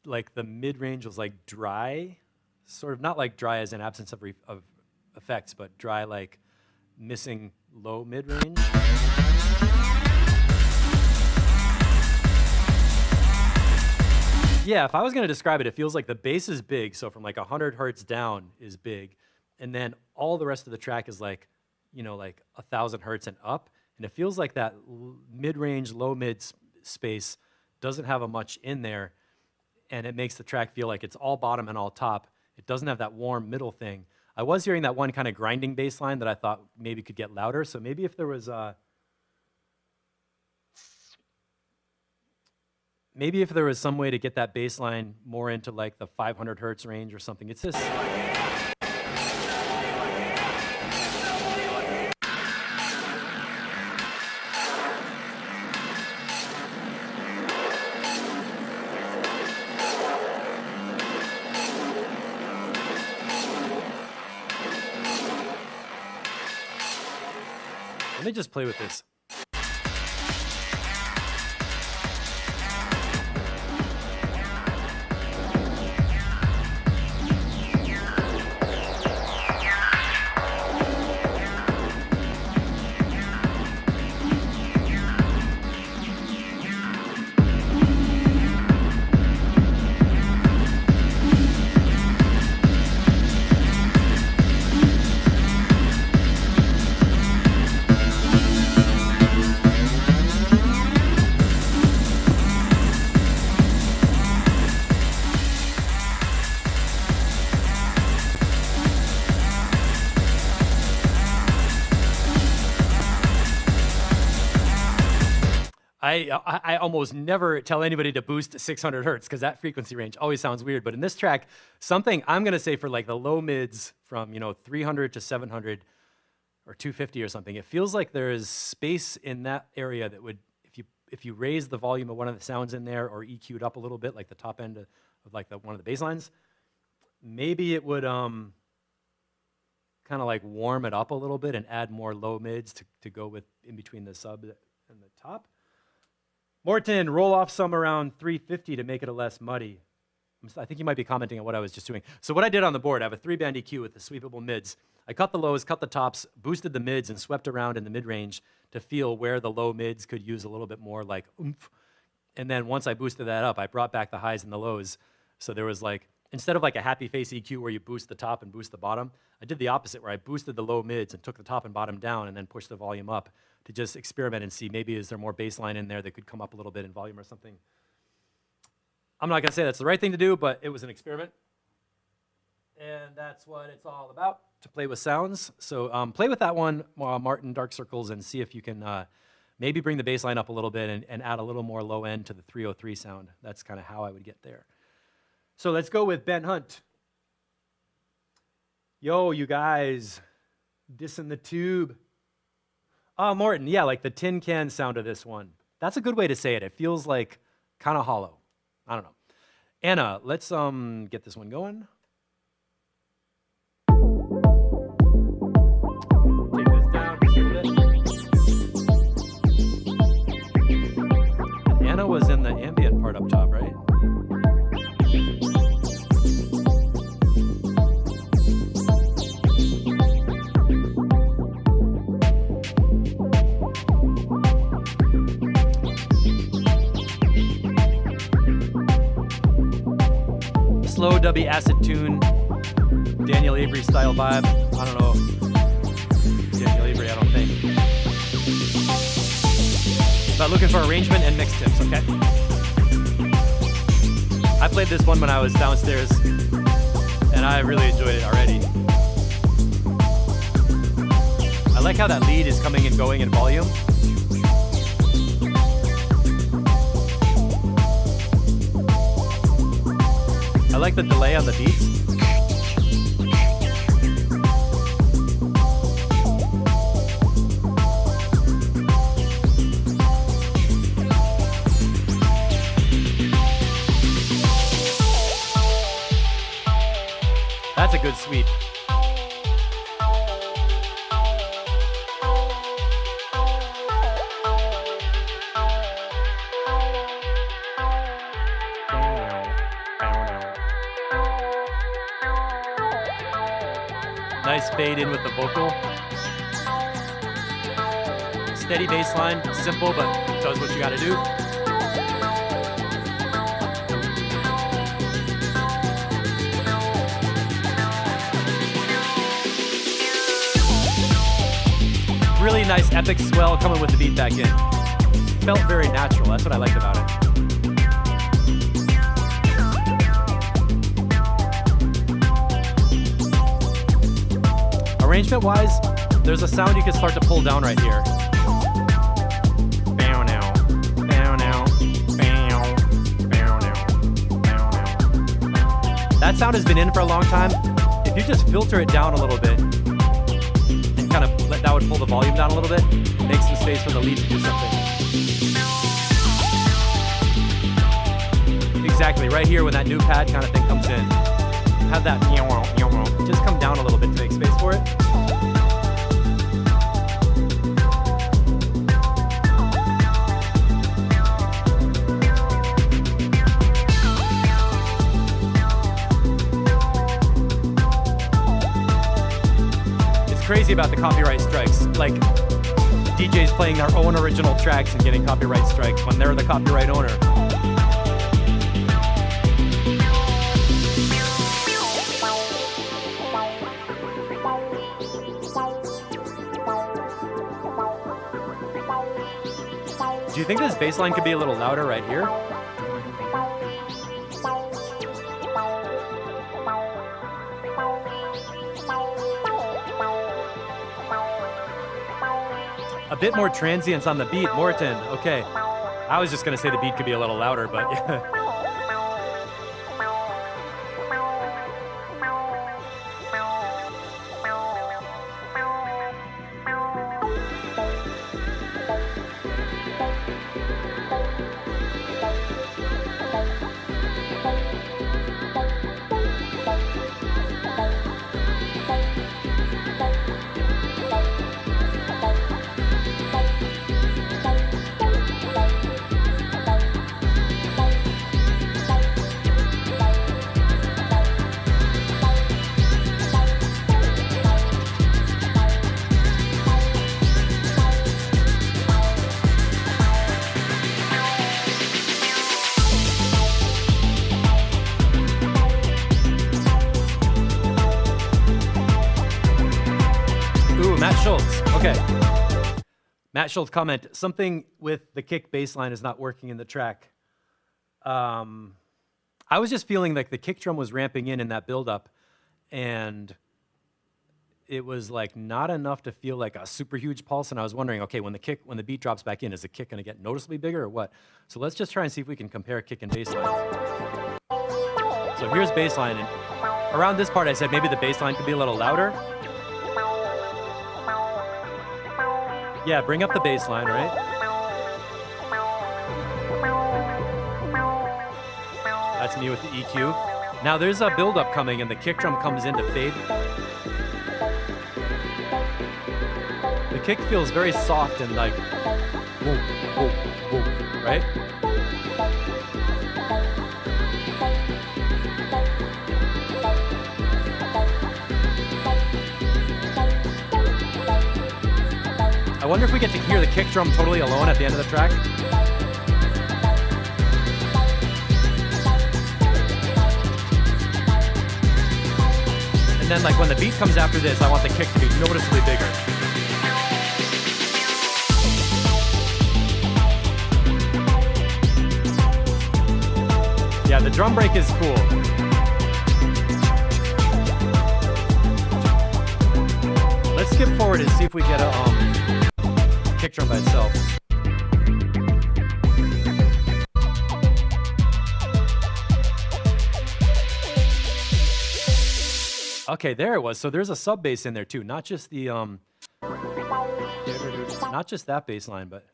like the mid-range was like dry, sort of not like dry as in absence of effects, but dry like missing low mid-range. Yeah, if I was going to describe it, it feels like the bass is big, so from like 100 hertz down is big, and then all the rest of the track is like, you know, like 1,000 hertz and up, and it feels like that mid-range, low-mid space doesn't have a much in there, and it makes the track feel like it's all bottom and all top. It doesn't have that warm middle thing. I was hearing that one kind of grinding bass line that I thought maybe could get louder, so maybe if there was some way to get that bass line more into like the 500 hertz range or something. It's just let me just play with this. I almost never tell anybody to boost to 600 hertz because that frequency range always sounds weird. But in this track, something I'm going to say for like the low mids from 300 to 700 or 250 or something, it feels like there is space in that area that would, if you raise the volume of one of the sounds in there or EQ'd up a little bit, like the top end of like one of the bass lines, maybe it would kind of like warm it up a little bit and add more low mids to go with in between the sub and the top. Morton, roll off some around 350 to make it a less muddy. I think you might be commenting on what I was just doing. So what I did on the board, I have a 3-band EQ with the sweepable mids. I cut the lows, cut the tops, boosted the mids, and swept around in the mid-range to feel where the low mids could use a little bit more like oomph. And then once I boosted that up, I brought back the highs and the lows. So there was like, instead of like a happy face EQ where you boost the top and boost the bottom, I did the opposite where I boosted the low mids and took the top and bottom down and then pushed the volume up to just experiment and see maybe is there more bass line in there that could come up a little bit in volume or something. I'm not going to say that's the right thing to do, but it was an experiment. And that's what it's all about, to play with sounds. So play with that one, Martin, Dark Circles, and see if you can maybe bring the bass line up a little bit and add a little more low end to the 303 sound. That's kind of how I would get there. So let's go with Ben Hunt. Yo, you guys, dissing the tube. Morton, yeah, like the tin can sound of this one. That's a good way to say it. It feels like kind of hollow. I don't know. Anna, let's get this one going. Take this down just a little bit. Anna was in the ambient part up top, right? Slow dubby acid tune, Daniel Avery style vibe. I don't know. Daniel Avery, I don't think. But looking for arrangement and mix tips, okay? I played this one when I was downstairs, and I really enjoyed it already. I like how that lead is coming and going in volume. I like the delay on the beats. That's a good sweep. Nice fade in with the vocal. Steady bass line, simple, but does what you gotta do. Really nice epic swell coming with the beat back in. Felt very natural, that's what I liked about it. Arrangement-wise, there's a sound you can start to pull down right here. Bow now, bow now, bow, bow now, bow now. That sound has been in for a long time. If you just filter it down a little bit and kind of let that would pull the volume down a little bit, make some space for the lead to do something. Exactly, right here when that new pad kind of thing comes in. Have that just come down a little bit to make space for it. It's crazy about the copyright strikes. Like DJs playing their own original tracks and getting copyright strikes when they're the copyright owner. Do you think this bass line could be a little louder right here? A bit more transience on the beat, Morton. Okay. I was just gonna say the beat could be a little louder, but yeah. Okay. Matt Schultz comment, something with the kick bass line is not working in the track. I was just feeling like the kick drum was ramping in that build-up, and it was like not enough to feel like a super huge pulse, and I was wondering, okay, when the beat drops back in, is the kick gonna get noticeably bigger or what? So let's just try and see if we can compare kick and bass line. So here's bass line, and around this part I said maybe the bass line could be a little louder. Yeah, bring up the bass line, right? That's me with the EQ. Now there's a build-up coming and the kick drum comes in to fade. The kick feels very soft and like, whoa, whoa, whoa, right? I wonder if we get to hear the kick drum totally alone at the end of the track. And then like when the beat comes after this, I want the kick to be noticeably bigger. Yeah, the drum break is cool. Let's skip forward and see if we get a kick drum by itself. Okay, there it was. So there's a sub bass in there too, not just the not just that bass line, but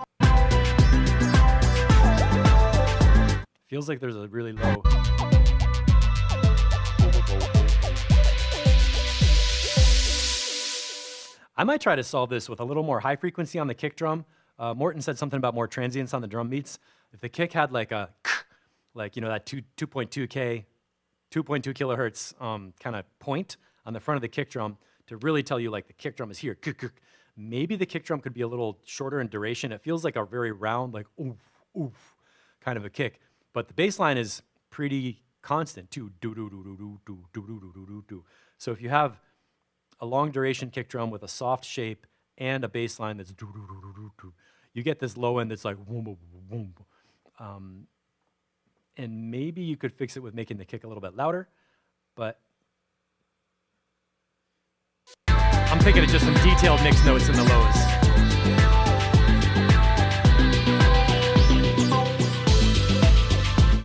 feels like there's a really low. I might try to solve this with a little more high frequency on the kick drum. Morton said something about more transients on the drum beats. If the kick had like a, like, you know, that 2.2 kilohertz kind of point on the front of the kick drum to really tell you like the kick drum is here. Maybe the kick drum could be a little shorter in duration. It feels like a very round, like oof, oof kind of a kick. But the bass line is pretty constant too. So if you have a long duration kick drum with a soft shape and a bass line that's you get this low end that's like and maybe you could fix it with making the kick a little bit louder, but I'm thinking of just some detailed mix notes in the lows.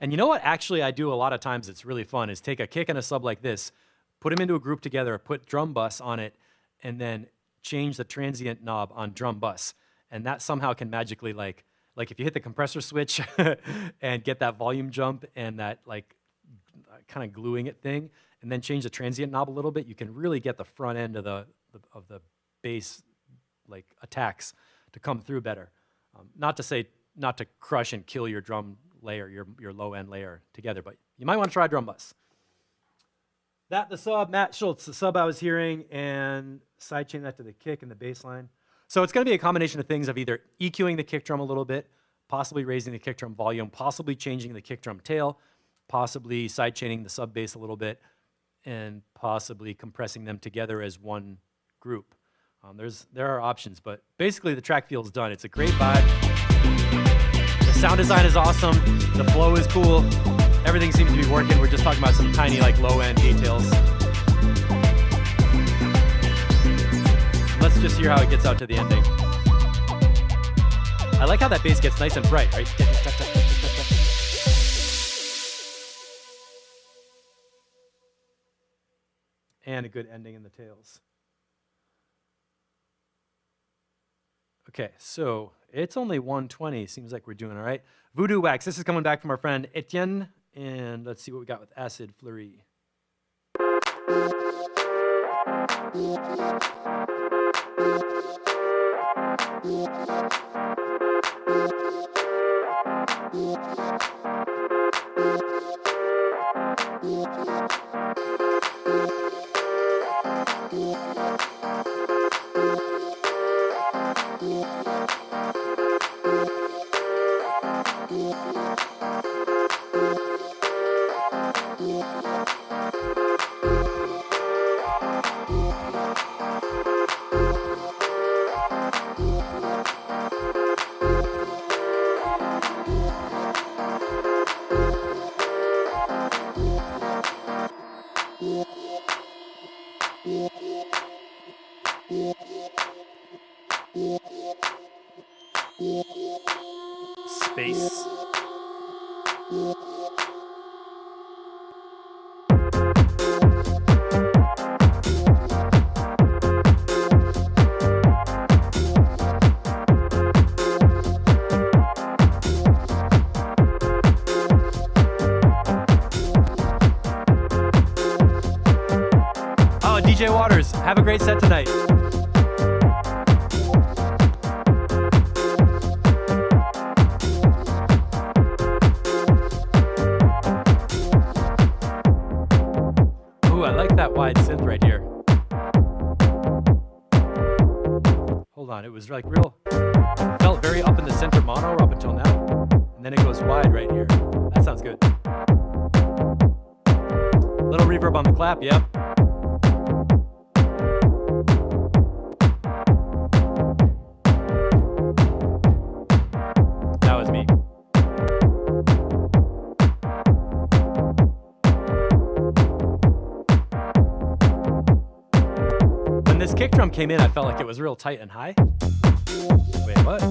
And you know what actually I do a lot of times it's really fun is take a kick and a sub like this, put them into a group together, put drum bus on it, and then change the transient knob on drum bus. And that somehow can magically like if you hit the compressor switch and get that volume jump and that like kind of gluing it thing, and then change the transient knob a little bit, you can really get the front end of the bass like attacks to come through better. Not to crush and kill your drum layer, your low end layer together, but you might want to try drum bus. The sub, Matt Schultz, the sub I was hearing, and sidechain that to the kick and the bass line. So it's going to be a combination of things of either EQing the kick drum a little bit, possibly raising the kick drum volume, possibly changing the kick drum tail, possibly sidechaining the sub bass a little bit, and possibly compressing them together as one group. There are options, but basically the track feels done. It's a great vibe. The sound design is awesome. The flow is cool. Everything seems to be working. We're just talking about some tiny like low-end details. Let's just hear how it gets out to the ending. I like how that bass gets nice and bright, right? And a good ending in the tails. Okay, so it's only 1:20. Seems like we're doing all right. Voodoo Wax. This is coming back from our friend Etienne. And let's see what we got with Acid Fleury. Space. Oh, DJ Waters, have a great set tonight. Wide synth right here. Hold on, it was like real, felt very up in the center mono up until now, and then it goes wide right here. That sounds good. Little reverb on the clap, yep. That was me. When this kick drum came in, I felt like it was real tight and high. Wait, what?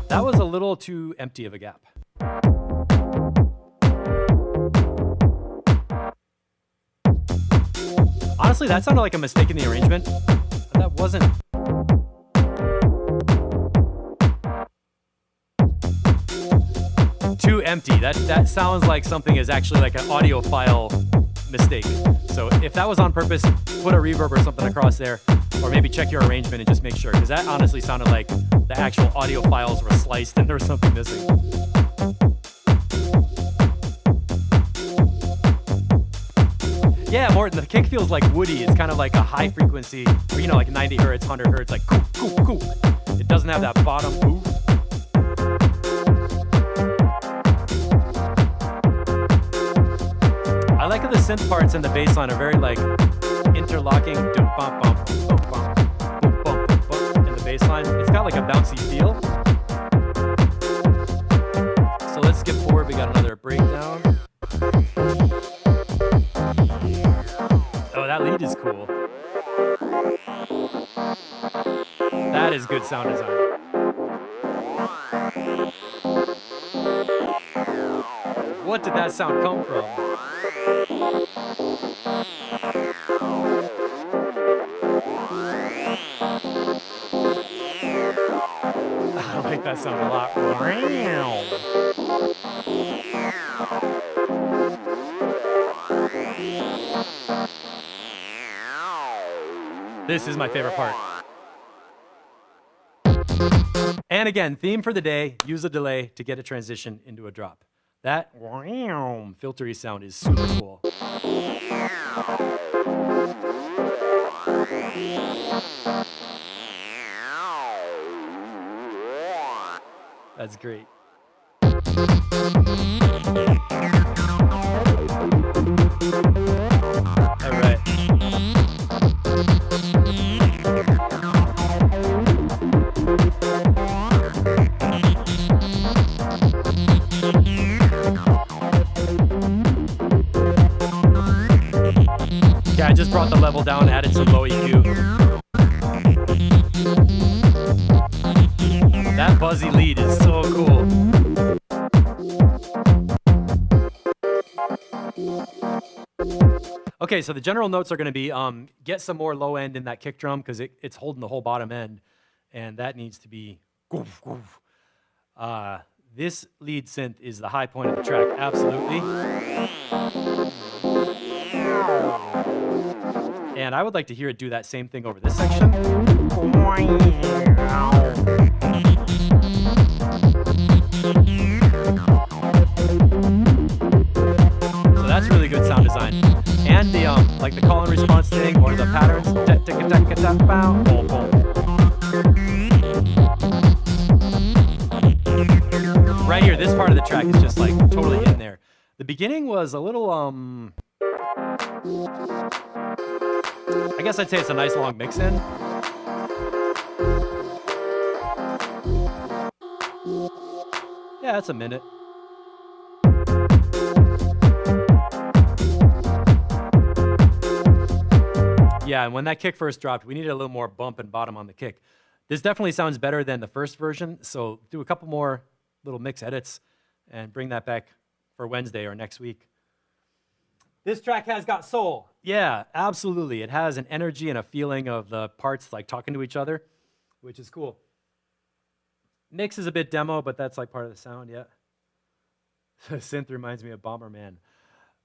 That was a little too empty of a gap. Honestly, that sounded like a mistake in the arrangement. That wasn't. Too empty. That sounds like something is actually like an audiophile mistake. So if that was on purpose, put a reverb or something across there, or maybe check your arrangement and just make sure, because that honestly sounded like the actual audio files were sliced and there was something missing. Yeah, Morton, the kick feels like woody. It's kind of like a high frequency, or, you know, like 90 hertz, 100 hertz, like cool, cool, cool. It doesn't have that bottom ooh. I like how the synth parts and the bass line are very like interlocking. Dum bum bum bum bum bum bum bum in the bass line. It's got like a bouncy feel. So let's skip forward. We got another breakdown. Oh, that lead is cool. That is good sound design. What did that sound come from? I like that sound a lot. This is my favorite part. And again, theme for the day, use a delay to get a transition into a drop. That filtery sound is super cool. That's great. All right. Yeah, I just brought the level down, added some low EQ. That buzzy lead is so cool. Okay, so the general notes are going to be get some more low end in that kick drum because it's holding the whole bottom end, and that needs to be goof, goof. This lead synth is the high point of the track, absolutely. And I would like to hear it do that same thing over this section. So that's really good sound design. And the like the call and response thing or the patterns. Right here, this part of the track is just like totally in there. The beginning was a little I guess I'd say it's a nice long mix in. Yeah, that's a minute. Yeah, and when that kick first dropped, we needed a little more bump and bottom on the kick. This definitely sounds better than the first version, so do a couple more little mix edits and bring that back for Wednesday or next week. This track has got soul. Yeah, absolutely. It has an energy and a feeling of the parts like talking to each other, which is cool. Mix is a bit demo, but that's like part of the sound, yeah. Synth reminds me of Bomberman.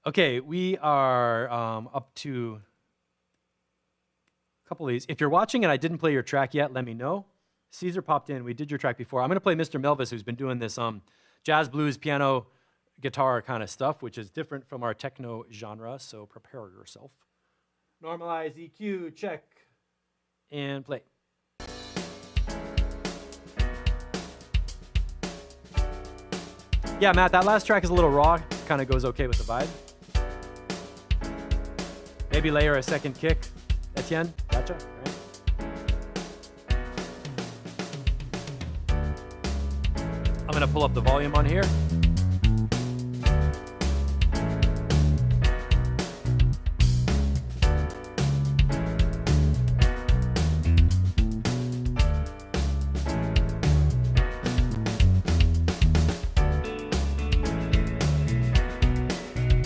Okay, we are up to a couple of these. If you're watching and I didn't play your track yet, let me know. Caesar popped in. We did your track before. I'm going to play Mr. Melvis, who's been doing this jazz, blues, piano, guitar kind of stuff, which is different from our techno genre, so prepare yourself. Normalize, EQ, check, and play. Yeah, Matt, that last track is a little raw. Kind of goes okay with the vibe. Maybe layer a second kick. Etienne, gotcha, right? I'm gonna pull up the volume on here.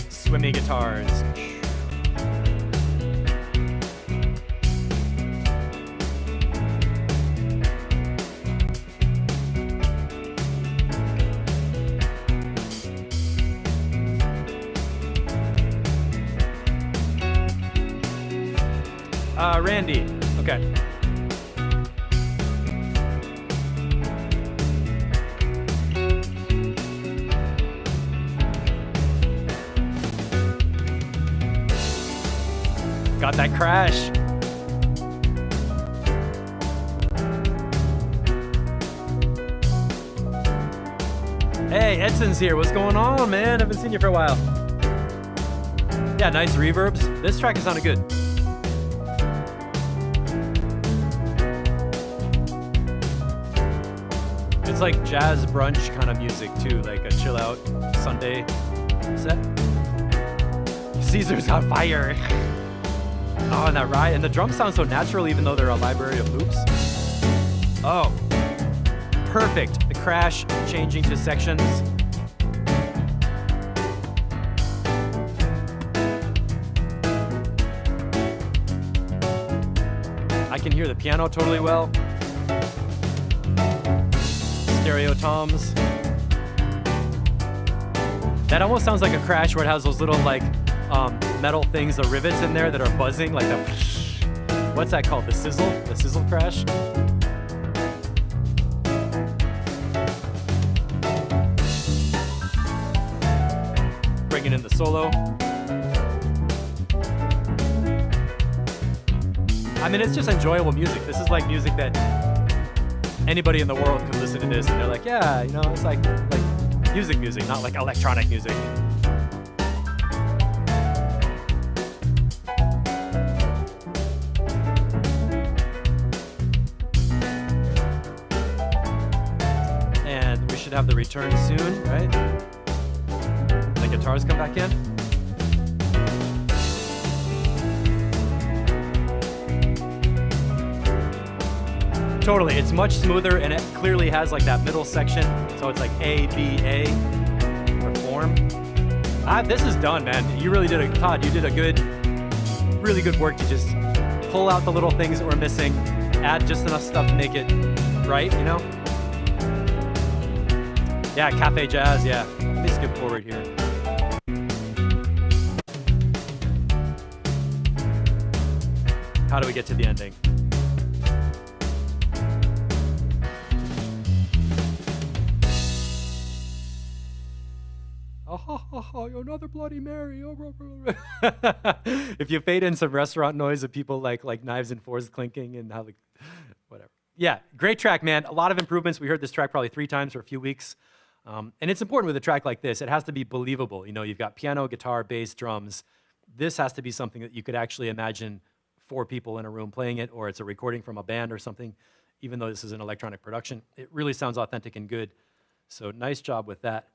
Swimmy guitars. Randy. Okay. Got that crash. Hey, Edson's here. What's going on, man? Haven't seen you for a while. Yeah, nice reverbs. This track is sounding good. It's like jazz brunch kind of music too, like a chill out Sunday set. Caesar's on fire. Oh, and that ride, and the drums sound so natural even though they're a library of loops. Oh, perfect. The crash changing to sections. I can hear the piano totally well. Stereo toms. That almost sounds like a crash where it has those little like metal things, the rivets in there that are buzzing, like the what's that called? The sizzle crash. Bringing in the solo. I mean, it's just enjoyable music. This is like music that anybody in the world could listen to this and they're like, yeah, you know, it's like music, not like electronic music. And we should have the return soon, right? The guitars come back in. Totally, it's much smoother, and it clearly has like that middle section. So it's like A, B, A, reform. This is done, man. You really did it, Todd. You did a really good work to just pull out the little things that were missing, add just enough stuff to make it right, you know? Yeah, Cafe Jazz, yeah. Let me skip forward here. How do we get to the ending? Oh, another Bloody Mary. If you fade in some restaurant noise of people like knives and forks clinking and how whatever. Yeah, great track, man. A lot of improvements. We heard this track probably 3 times for a few weeks. And it's important with a track like this. It has to be believable. You know, you've got piano, guitar, bass, drums. This has to be something that you could actually imagine 4 people in a room playing it, or it's a recording from a band or something, even though this is an electronic production. It really sounds authentic and good. So nice job with that.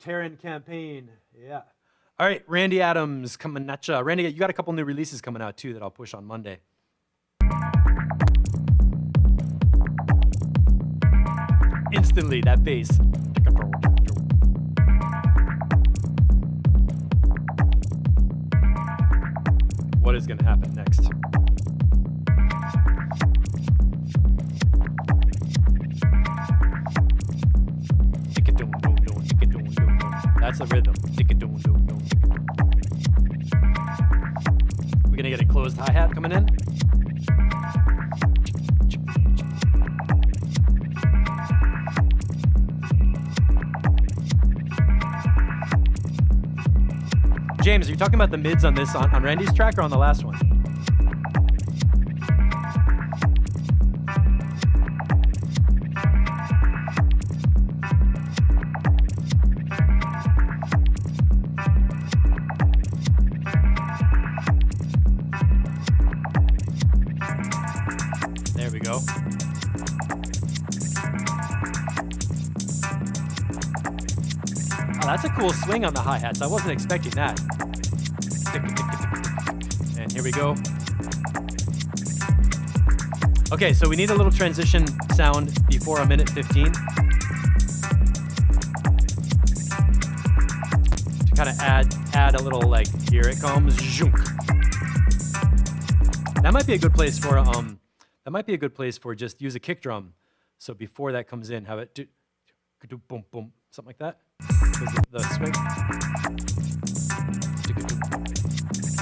Terran Campaign, yeah. All right, Randy Adams coming at ya. Randy, you got a couple new releases coming out too that I'll push on Monday. Instantly, that bass. What is going to happen next? That's the rhythm. We're going to get a closed hi-hat coming in. James, are you talking about the mids on this on Randy's track or on the last one? There we go. Oh, that's a cool swing on the hi-hats. I wasn't expecting that. And here we go. Okay, so we need a little transition sound before 1:15 to kind of add a little like, here it comes, zhunk. That might be a good place for just use a kick drum. So before that comes in, have it do boom boom, something like that. The swing.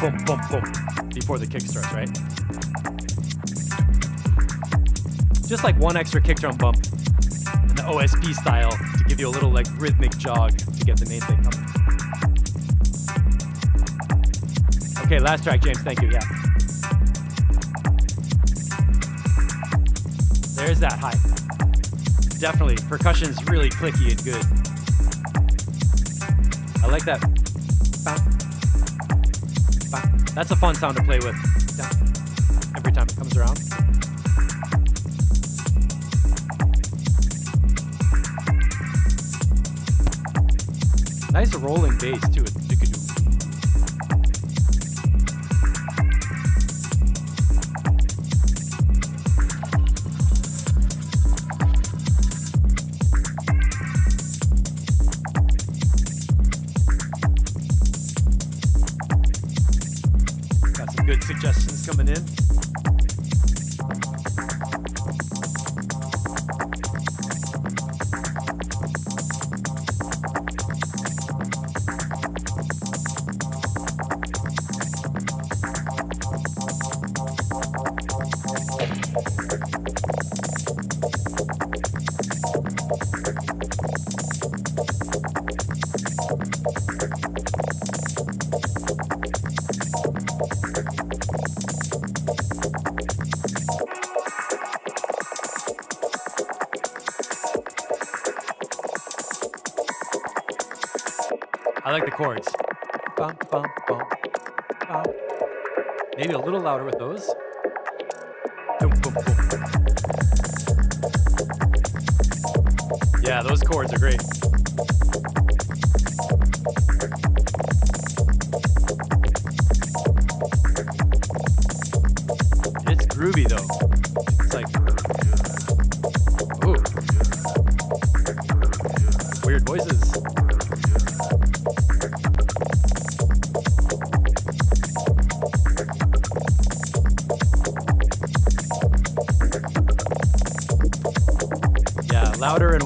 Boom, boom, boom, before the kick starts, right? Just like one extra kick drum bump in the OSP style to give you a little like rhythmic jog to get the main thing coming. Okay, last track, James, thank you, yeah. There's that high. Definitely, percussion's really clicky and good. I like that. That's a fun sound to play with every time it comes around. Nice rolling bass too. Good suggestions coming in. I like the chords. Bum, bum, bum, bum. Maybe a little louder with those. Boom, boom, boom. Yeah, those chords are great. It's groovy though.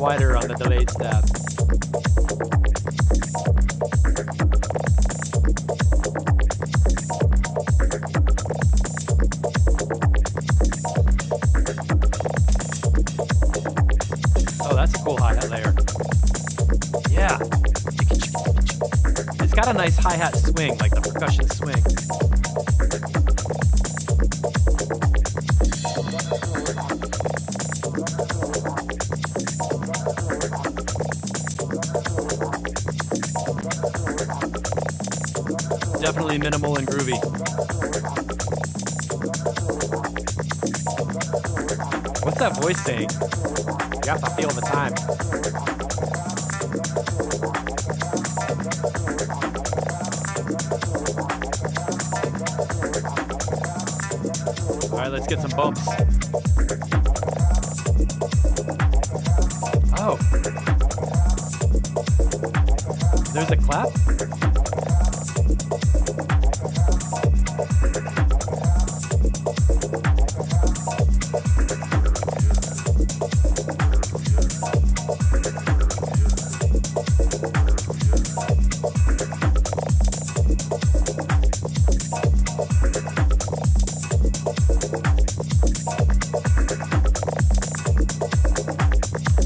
wider on the delayed stab. Oh, that's a cool hi-hat layer. Yeah. It's got a nice hi-hat swing, like the percussion swing. Definitely minimal and groovy. What's that voice saying? You have to feel the time. All right, let's get some bumps. Oh. There's a clap?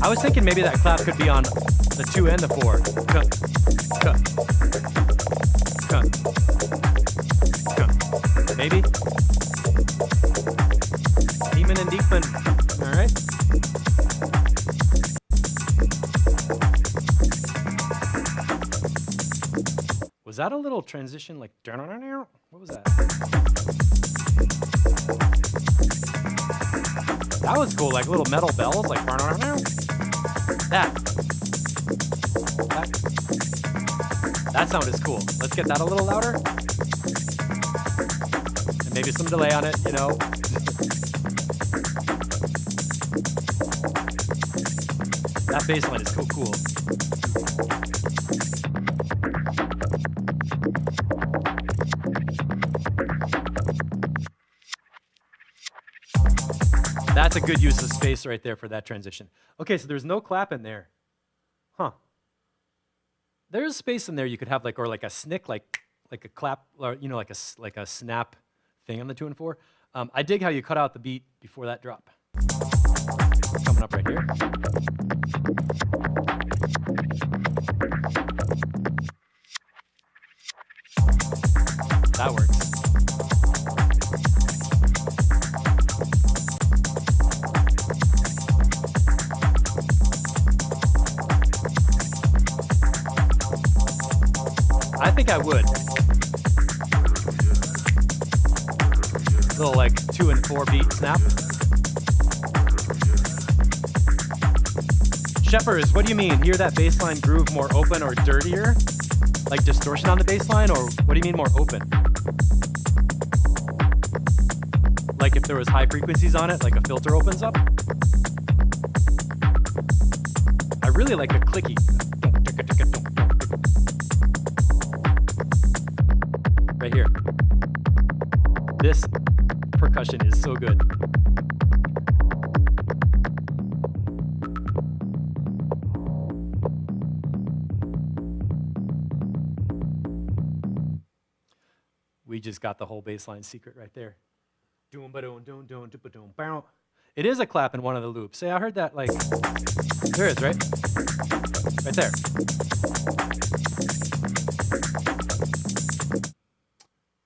I was thinking maybe that clap could be on the 2 and the 4. Cut, cut, cut, cut. Maybe? Demon and Deepman. All right. Was that a little transition like, what was that? That was cool, like little metal bells, like that sound is cool. Let's get that a little louder. And maybe some delay on it, you know. That bass line is cool. That's a good use of space right there for that transition. Okay, so there's no clap in there. Huh. There's space in there you could have like, or like a snick, like a clap, or you know, like a snap thing on the 2 and 4. I dig how you cut out the beat before that drop. Coming up right here. That works. I think I would. Little like 2 and 4 beat snap. Shepherds, what do you mean? Hear that bass line groove more open or dirtier? Like distortion on the bass line, or what do you mean more open? Like if there was high frequencies on it, like a filter opens up? I really like the clicky. Right here. This percussion is so good. We just got the whole bass line secret right there. It is a clap in one of the loops. Say, I heard that like, there it is, right? Right there.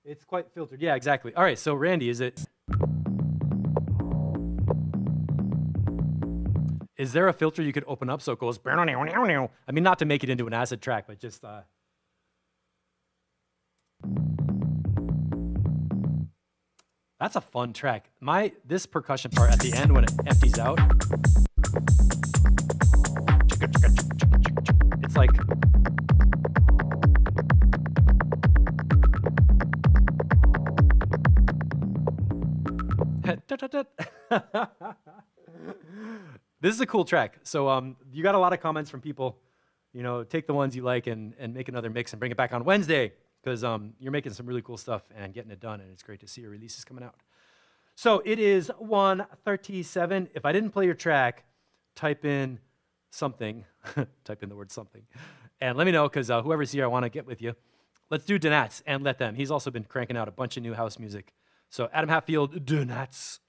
It's quite filtered. Yeah, exactly. All right, so Randy, is there a filter you could open up so it goes, I mean, not to make it into an acid track, but just, that's a fun track. This percussion part at the end when it empties out, it's like, this is a cool track. So you got a lot of comments from people, you know, take the ones you like and make another mix and bring it back on Wednesday, because you're making some really cool stuff and getting it done, and it's great to see your releases coming out. So it is 1:37. If I didn't play your track, type in something. Type in the word something. And let me know, because whoever's here, I want to get with you. Let's do Donats and Let Them. He's also been cranking out a bunch of new house music. So Adam Hatfield, Donats.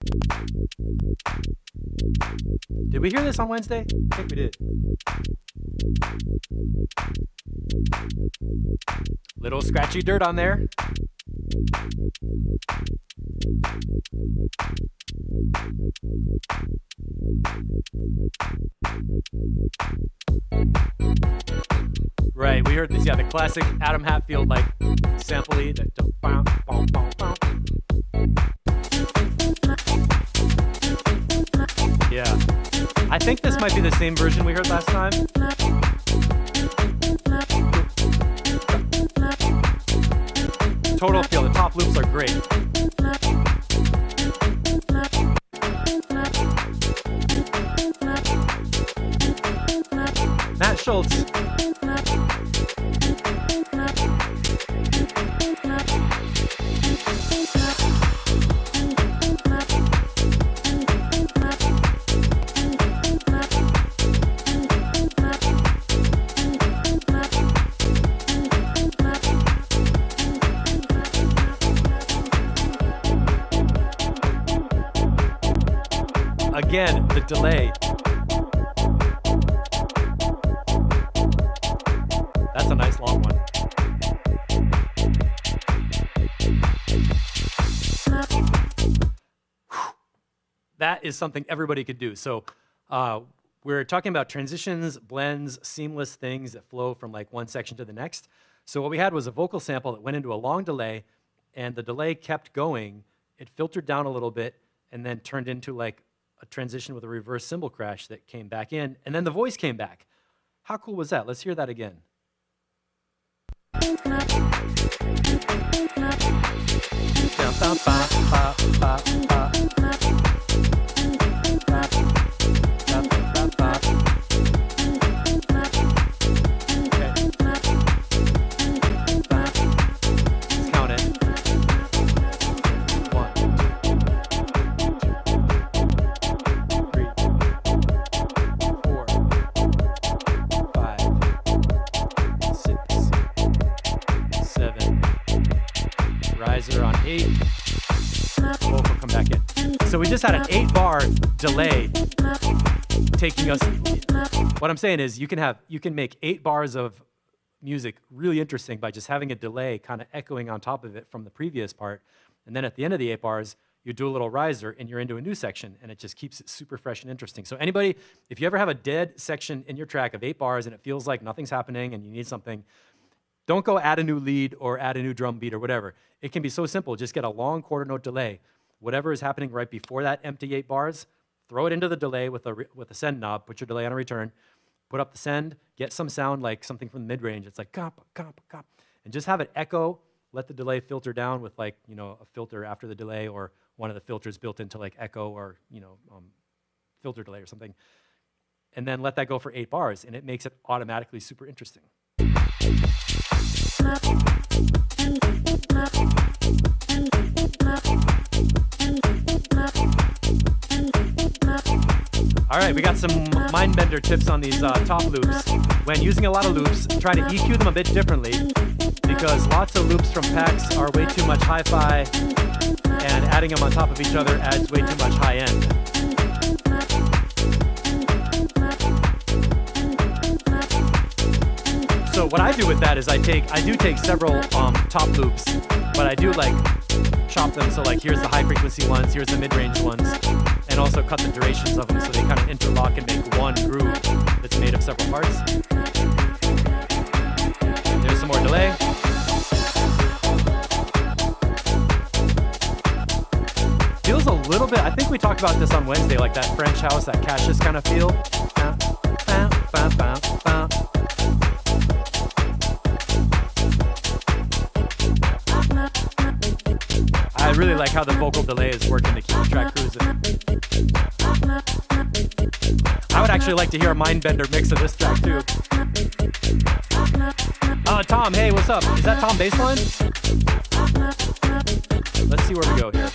Did we hear this on Wednesday? I think we did. Little scratchy dirt on there. Right, we heard this, yeah, the classic Adam Hatfield, like, sample-y, that bum, bum, bum, bum. Yeah, I think this might be the same version we heard last time. Total feel, the top loops are great. Matt Schultz. Again, the delay. That's a nice long one. That is something everybody could do. So we're talking about transitions, blends, seamless things that flow from like one section to the next. So what we had was a vocal sample that went into a long delay, and the delay kept going. It filtered down a little bit and then turned into like a transition with a reverse cymbal crash that came back in, and then the voice came back. How cool was that? Let's hear that again. On 8, vocal come back in. So we just had an 8-bar delay taking us. What I'm saying is you can make 8 bars of music really interesting by just having a delay kind of echoing on top of it from the previous part, and then at the end of the 8 bars you do a little riser and you're into a new section, and it just keeps it super fresh and interesting. So anybody, if you ever have a dead section in your track of 8 bars and it feels like nothing's happening and you need something, don't go add a new lead or add a new drum beat or whatever. It can be so simple. Just get a long quarter note delay. Whatever is happening right before that empty 8 bars, throw it into the delay with a send knob, put your delay on a return, put up the send, get some sound like something from the mid-range. It's like cop, cop, cop, and just have it echo, let the delay filter down with like, you know, a filter after the delay or one of the filters built into like echo or, you know, filter delay or something. And then let that go for 8 bars, and it makes it automatically super interesting. All right, we got some mind bender tips on these top loops. When using a lot of loops, try to EQ them a bit differently, because lots of loops from packs are way too much hi-fi, and adding them on top of each other adds way too much high-end. So what I do with that is I do take several top loops, but I do like chop them. So like here's the high frequency ones, here's the mid-range ones, and also cut the durations of them so they kind of interlock and make one groove that's made of several parts. There's some more delay. Feels a little bit, I think we talked about this on Wednesday, like that French house, that Cassius kind of feel. I really like how the vocal delay is working to keep the track cruising. I would actually like to hear a Mindbender mix of this track too. Tom, hey, what's up? Is that Tom Bassline? Let's see where we go here.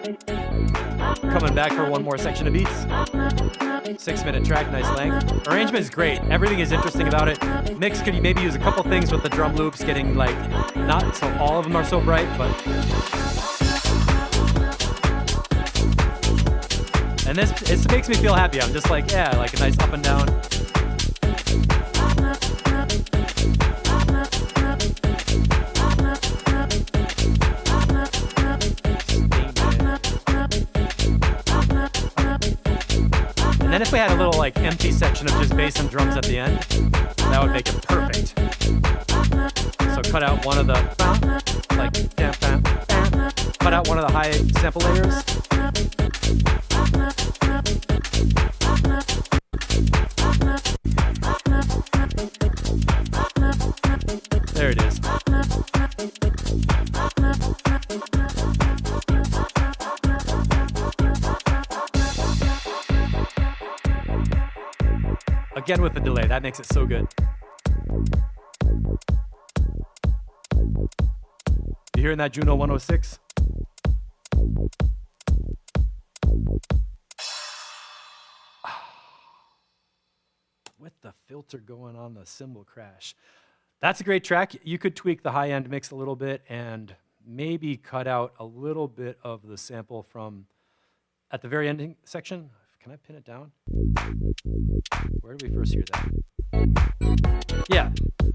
Coming back for one more section of beats. 6-minute track, nice length. Arrangement is great. Everything is interesting about it. Mix could maybe use a couple things with the drum loops getting like, not so all of them are so bright, but. And it makes me feel happy. I'm just like, yeah, like a nice up and down. And then if we had a little like empty section of just bass and drums at the end, that would make it perfect. So cut out one of the, like, cut out one of the high sample layers. There it is. Again with the delay, that makes it so good. You hearing that Juno 106? With the filter going on the cymbal crash. That's a great track. You could tweak the high-end mix a little bit and maybe cut out a little bit of the sample from at the very ending section. Can I pin it down? Where did we first hear that? Yeah.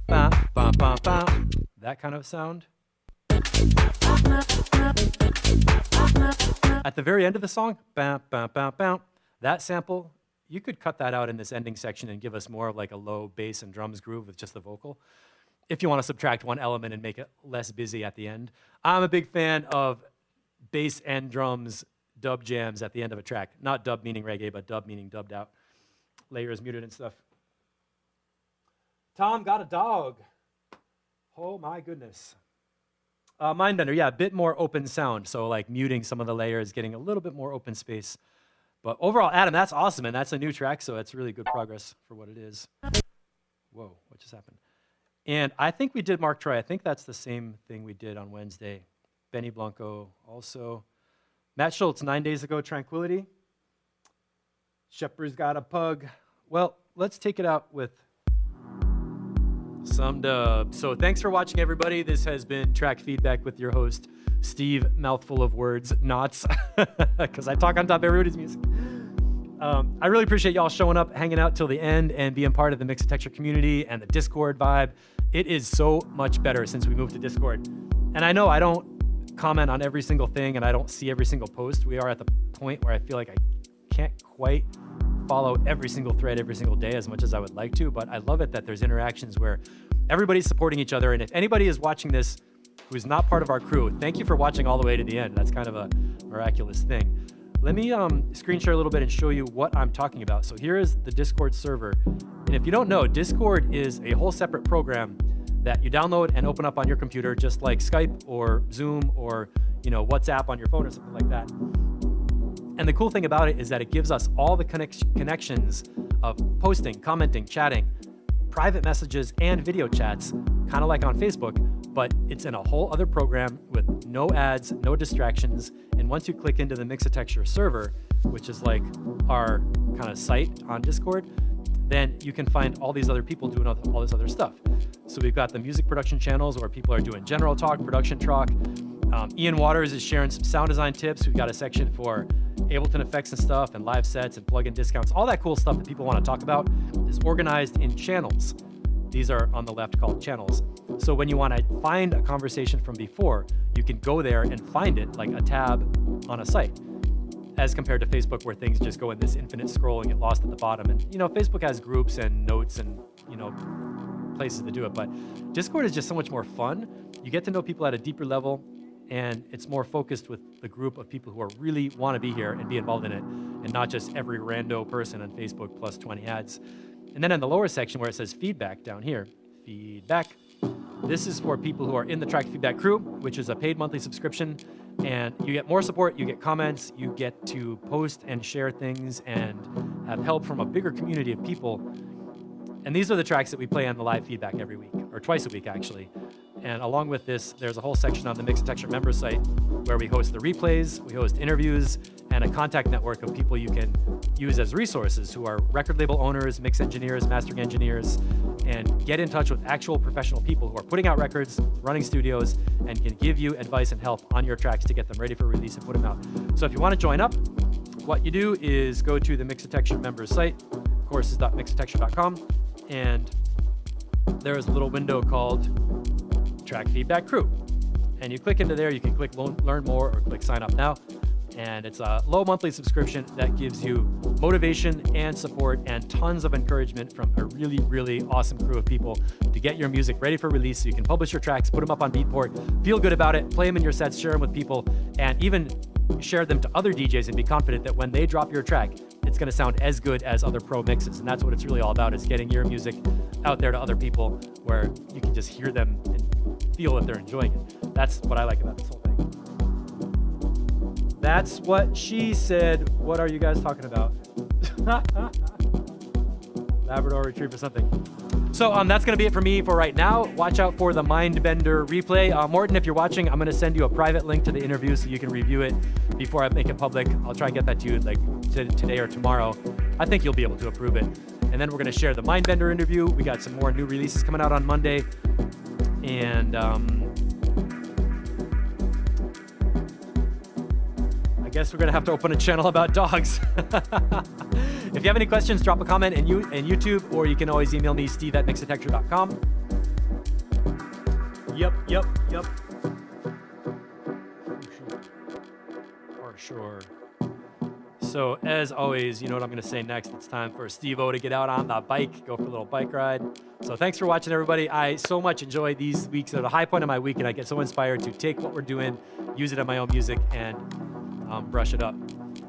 Ba, ba, ba, ba. That kind of sound. At the very end of the song, ba, ba, ba, ba, that sample, you could cut that out in this ending section and give us more of like a low bass and drums groove with just the vocal. If you want to subtract one element and make it less busy at the end. I'm a big fan of bass and drums dub jams at the end of a track. Not dub meaning reggae, but dub meaning dubbed out. Layers muted and stuff. Tom got a dog. Oh my goodness. Mindbender, yeah, a bit more open sound. So like muting some of the layers, getting a little bit more open space. But overall, Adam, that's awesome, and that's a new track, so it's really good progress for what it is. Whoa, what just happened? And I think we did Mark Troy. I think that's the same thing we did on Wednesday. Benny Blanco also. Matt Schultz, 9 days ago, Tranquility. Shepherd's got a pug. Well, let's take it out with some dub. So thanks for watching, everybody. This has been Track Feedback with your host, Steve, mouthful of words, knots, because I talk on top of everybody's music. I really appreciate y'all showing up, hanging out till the end, and being part of the Mixotexture community and the Discord vibe. It is so much better since we moved to Discord. And I know I don't comment on every single thing and I don't see every single post. We are at the point where I feel like I can't quite follow every single thread every single day as much as I would like to, but I love it that there's interactions where everybody's supporting each other. And if anybody is watching this who's not part of our crew, thank you for watching all the way to the end. That's kind of a miraculous thing. Let me screen share a little bit and show you what I'm talking about. So here is the Discord server. And if you don't know, Discord is a whole separate program that you download and open up on your computer, just like Skype or Zoom or WhatsApp on your phone or something like that. And the cool thing about it is that it gives us all the connections of posting, commenting, chatting, private messages, and video chats, kind of like on Facebook, but it's in a whole other program with no ads, no distractions. And once you click into the Mixotexture server, which is like our kind of site on Discord, then you can find all these other people doing all this other stuff. So we've got the music production channels where people are doing general talk, production talk. Ian Waters is sharing some sound design tips. We've got a section for Ableton effects and stuff and live sets and plugin discounts. All that cool stuff that people want to talk about is organized in channels. These are on the left called channels. So when you want to find a conversation from before, you can go there and find it like a tab on a site, as compared to Facebook where things just go in this infinite scroll and get lost at the bottom. And Facebook has groups and notes and places to do it, but Discord is just so much more fun. You get to know people at a deeper level, and it's more focused with the group of people who really want to be here and be involved in it, and not just every rando person on Facebook plus 20 ads. And then in the lower section where it says feedback down here, feedback, this is for people who are in the Track Feedback crew, which is a paid monthly subscription, and you get more support, you get comments, you get to post and share things and have help from a bigger community of people. And these are the tracks that we play on the live feedback every week, or twice a week actually. And along with this, there's a whole section on the Mix and Texture member site where we host the replays, we host interviews, and a contact network of people you can use as resources who are record label owners, mix engineers, mastering engineers, and get in touch with actual professional people who are putting out records, running studios, and can give you advice and help on your tracks to get them ready for release and put them out. So if you want to join up, what you do is go to the Mix and Texture members site, courses.mixandtexture.com, and there is a little window called Track Feedback Crew. And you click into there, you can click learn more or click sign up now. And it's a low monthly subscription that gives you motivation and support and tons of encouragement from a really, really awesome crew of people to get your music ready for release so you can publish your tracks, put them up on Beatport, feel good about it, play them in your sets, share them with people, and even share them to other DJs and be confident that when they drop your track, it's going to sound as good as other pro mixes. And that's what it's really all about, is getting your music out there to other people where you can just hear them and feel that they're enjoying it. That's what I like about this whole thing. That's what she said. What are you guys talking about? Labrador Retriever something. So that's going to be it for me for right now. Watch out for the Mindbender replay. Morton, if you're watching, I'm going to send you a private link to the interview so you can review it before I make it public. I'll try and get that to you like today or tomorrow. I think you'll be able to approve it. And then we're going to share the Mindbender interview. We got some more new releases coming out on Monday. And I guess we're going to have to open a channel about dogs. If you have any questions, drop a comment in YouTube, or you can always email me, steve@mixandtexture.com. Yep. For sure. So as always, you know what I'm going to say next. It's time for Steve-O to get out on the bike, go for a little bike ride. So thanks for watching, everybody. I so much enjoy these weeks. They're the high point of my week, and I get so inspired to take what we're doing, use it in my own music, and brush it up.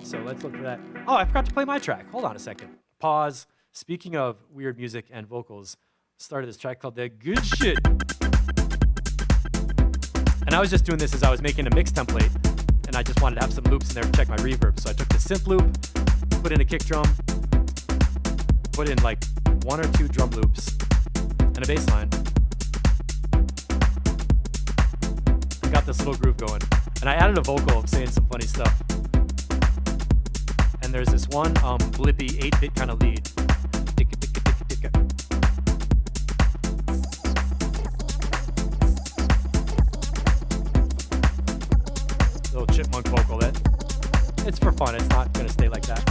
So let's look for that. Oh, I forgot to play my track. Hold on a second. Pause. Speaking of weird music and vocals, started this track called The Good Shit. And I was just doing this as I was making a mix template, and I just wanted to have some loops in there to check my reverb. So I took the synth loop, put in a kick drum, put in like 1 or 2 drum loops, and a bass line. And got this little groove going. And I added a vocal of saying some funny stuff. And there's this one blippy 8-bit kind of lead. Ticka, ticka, ticka, ticka. Little chipmunk vocal that it's for fun. It's not gonna stay like that.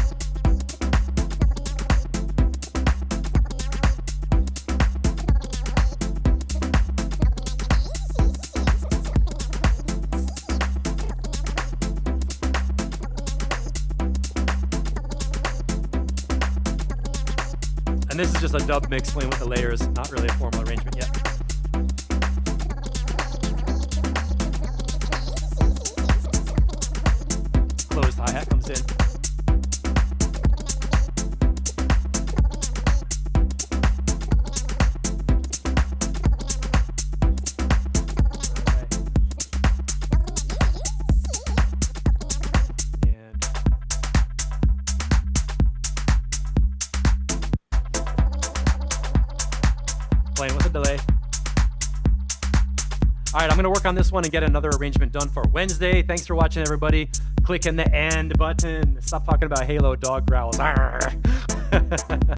And this is just a dub mix playing with the layers, not really a formal arrangement yet. Closed hi-hat comes in. Playing with a delay. All right, I'm going to work on this one and get another arrangement done for Wednesday. Thanks for watching, everybody. Click in the end button. Stop talking about Halo dog growls.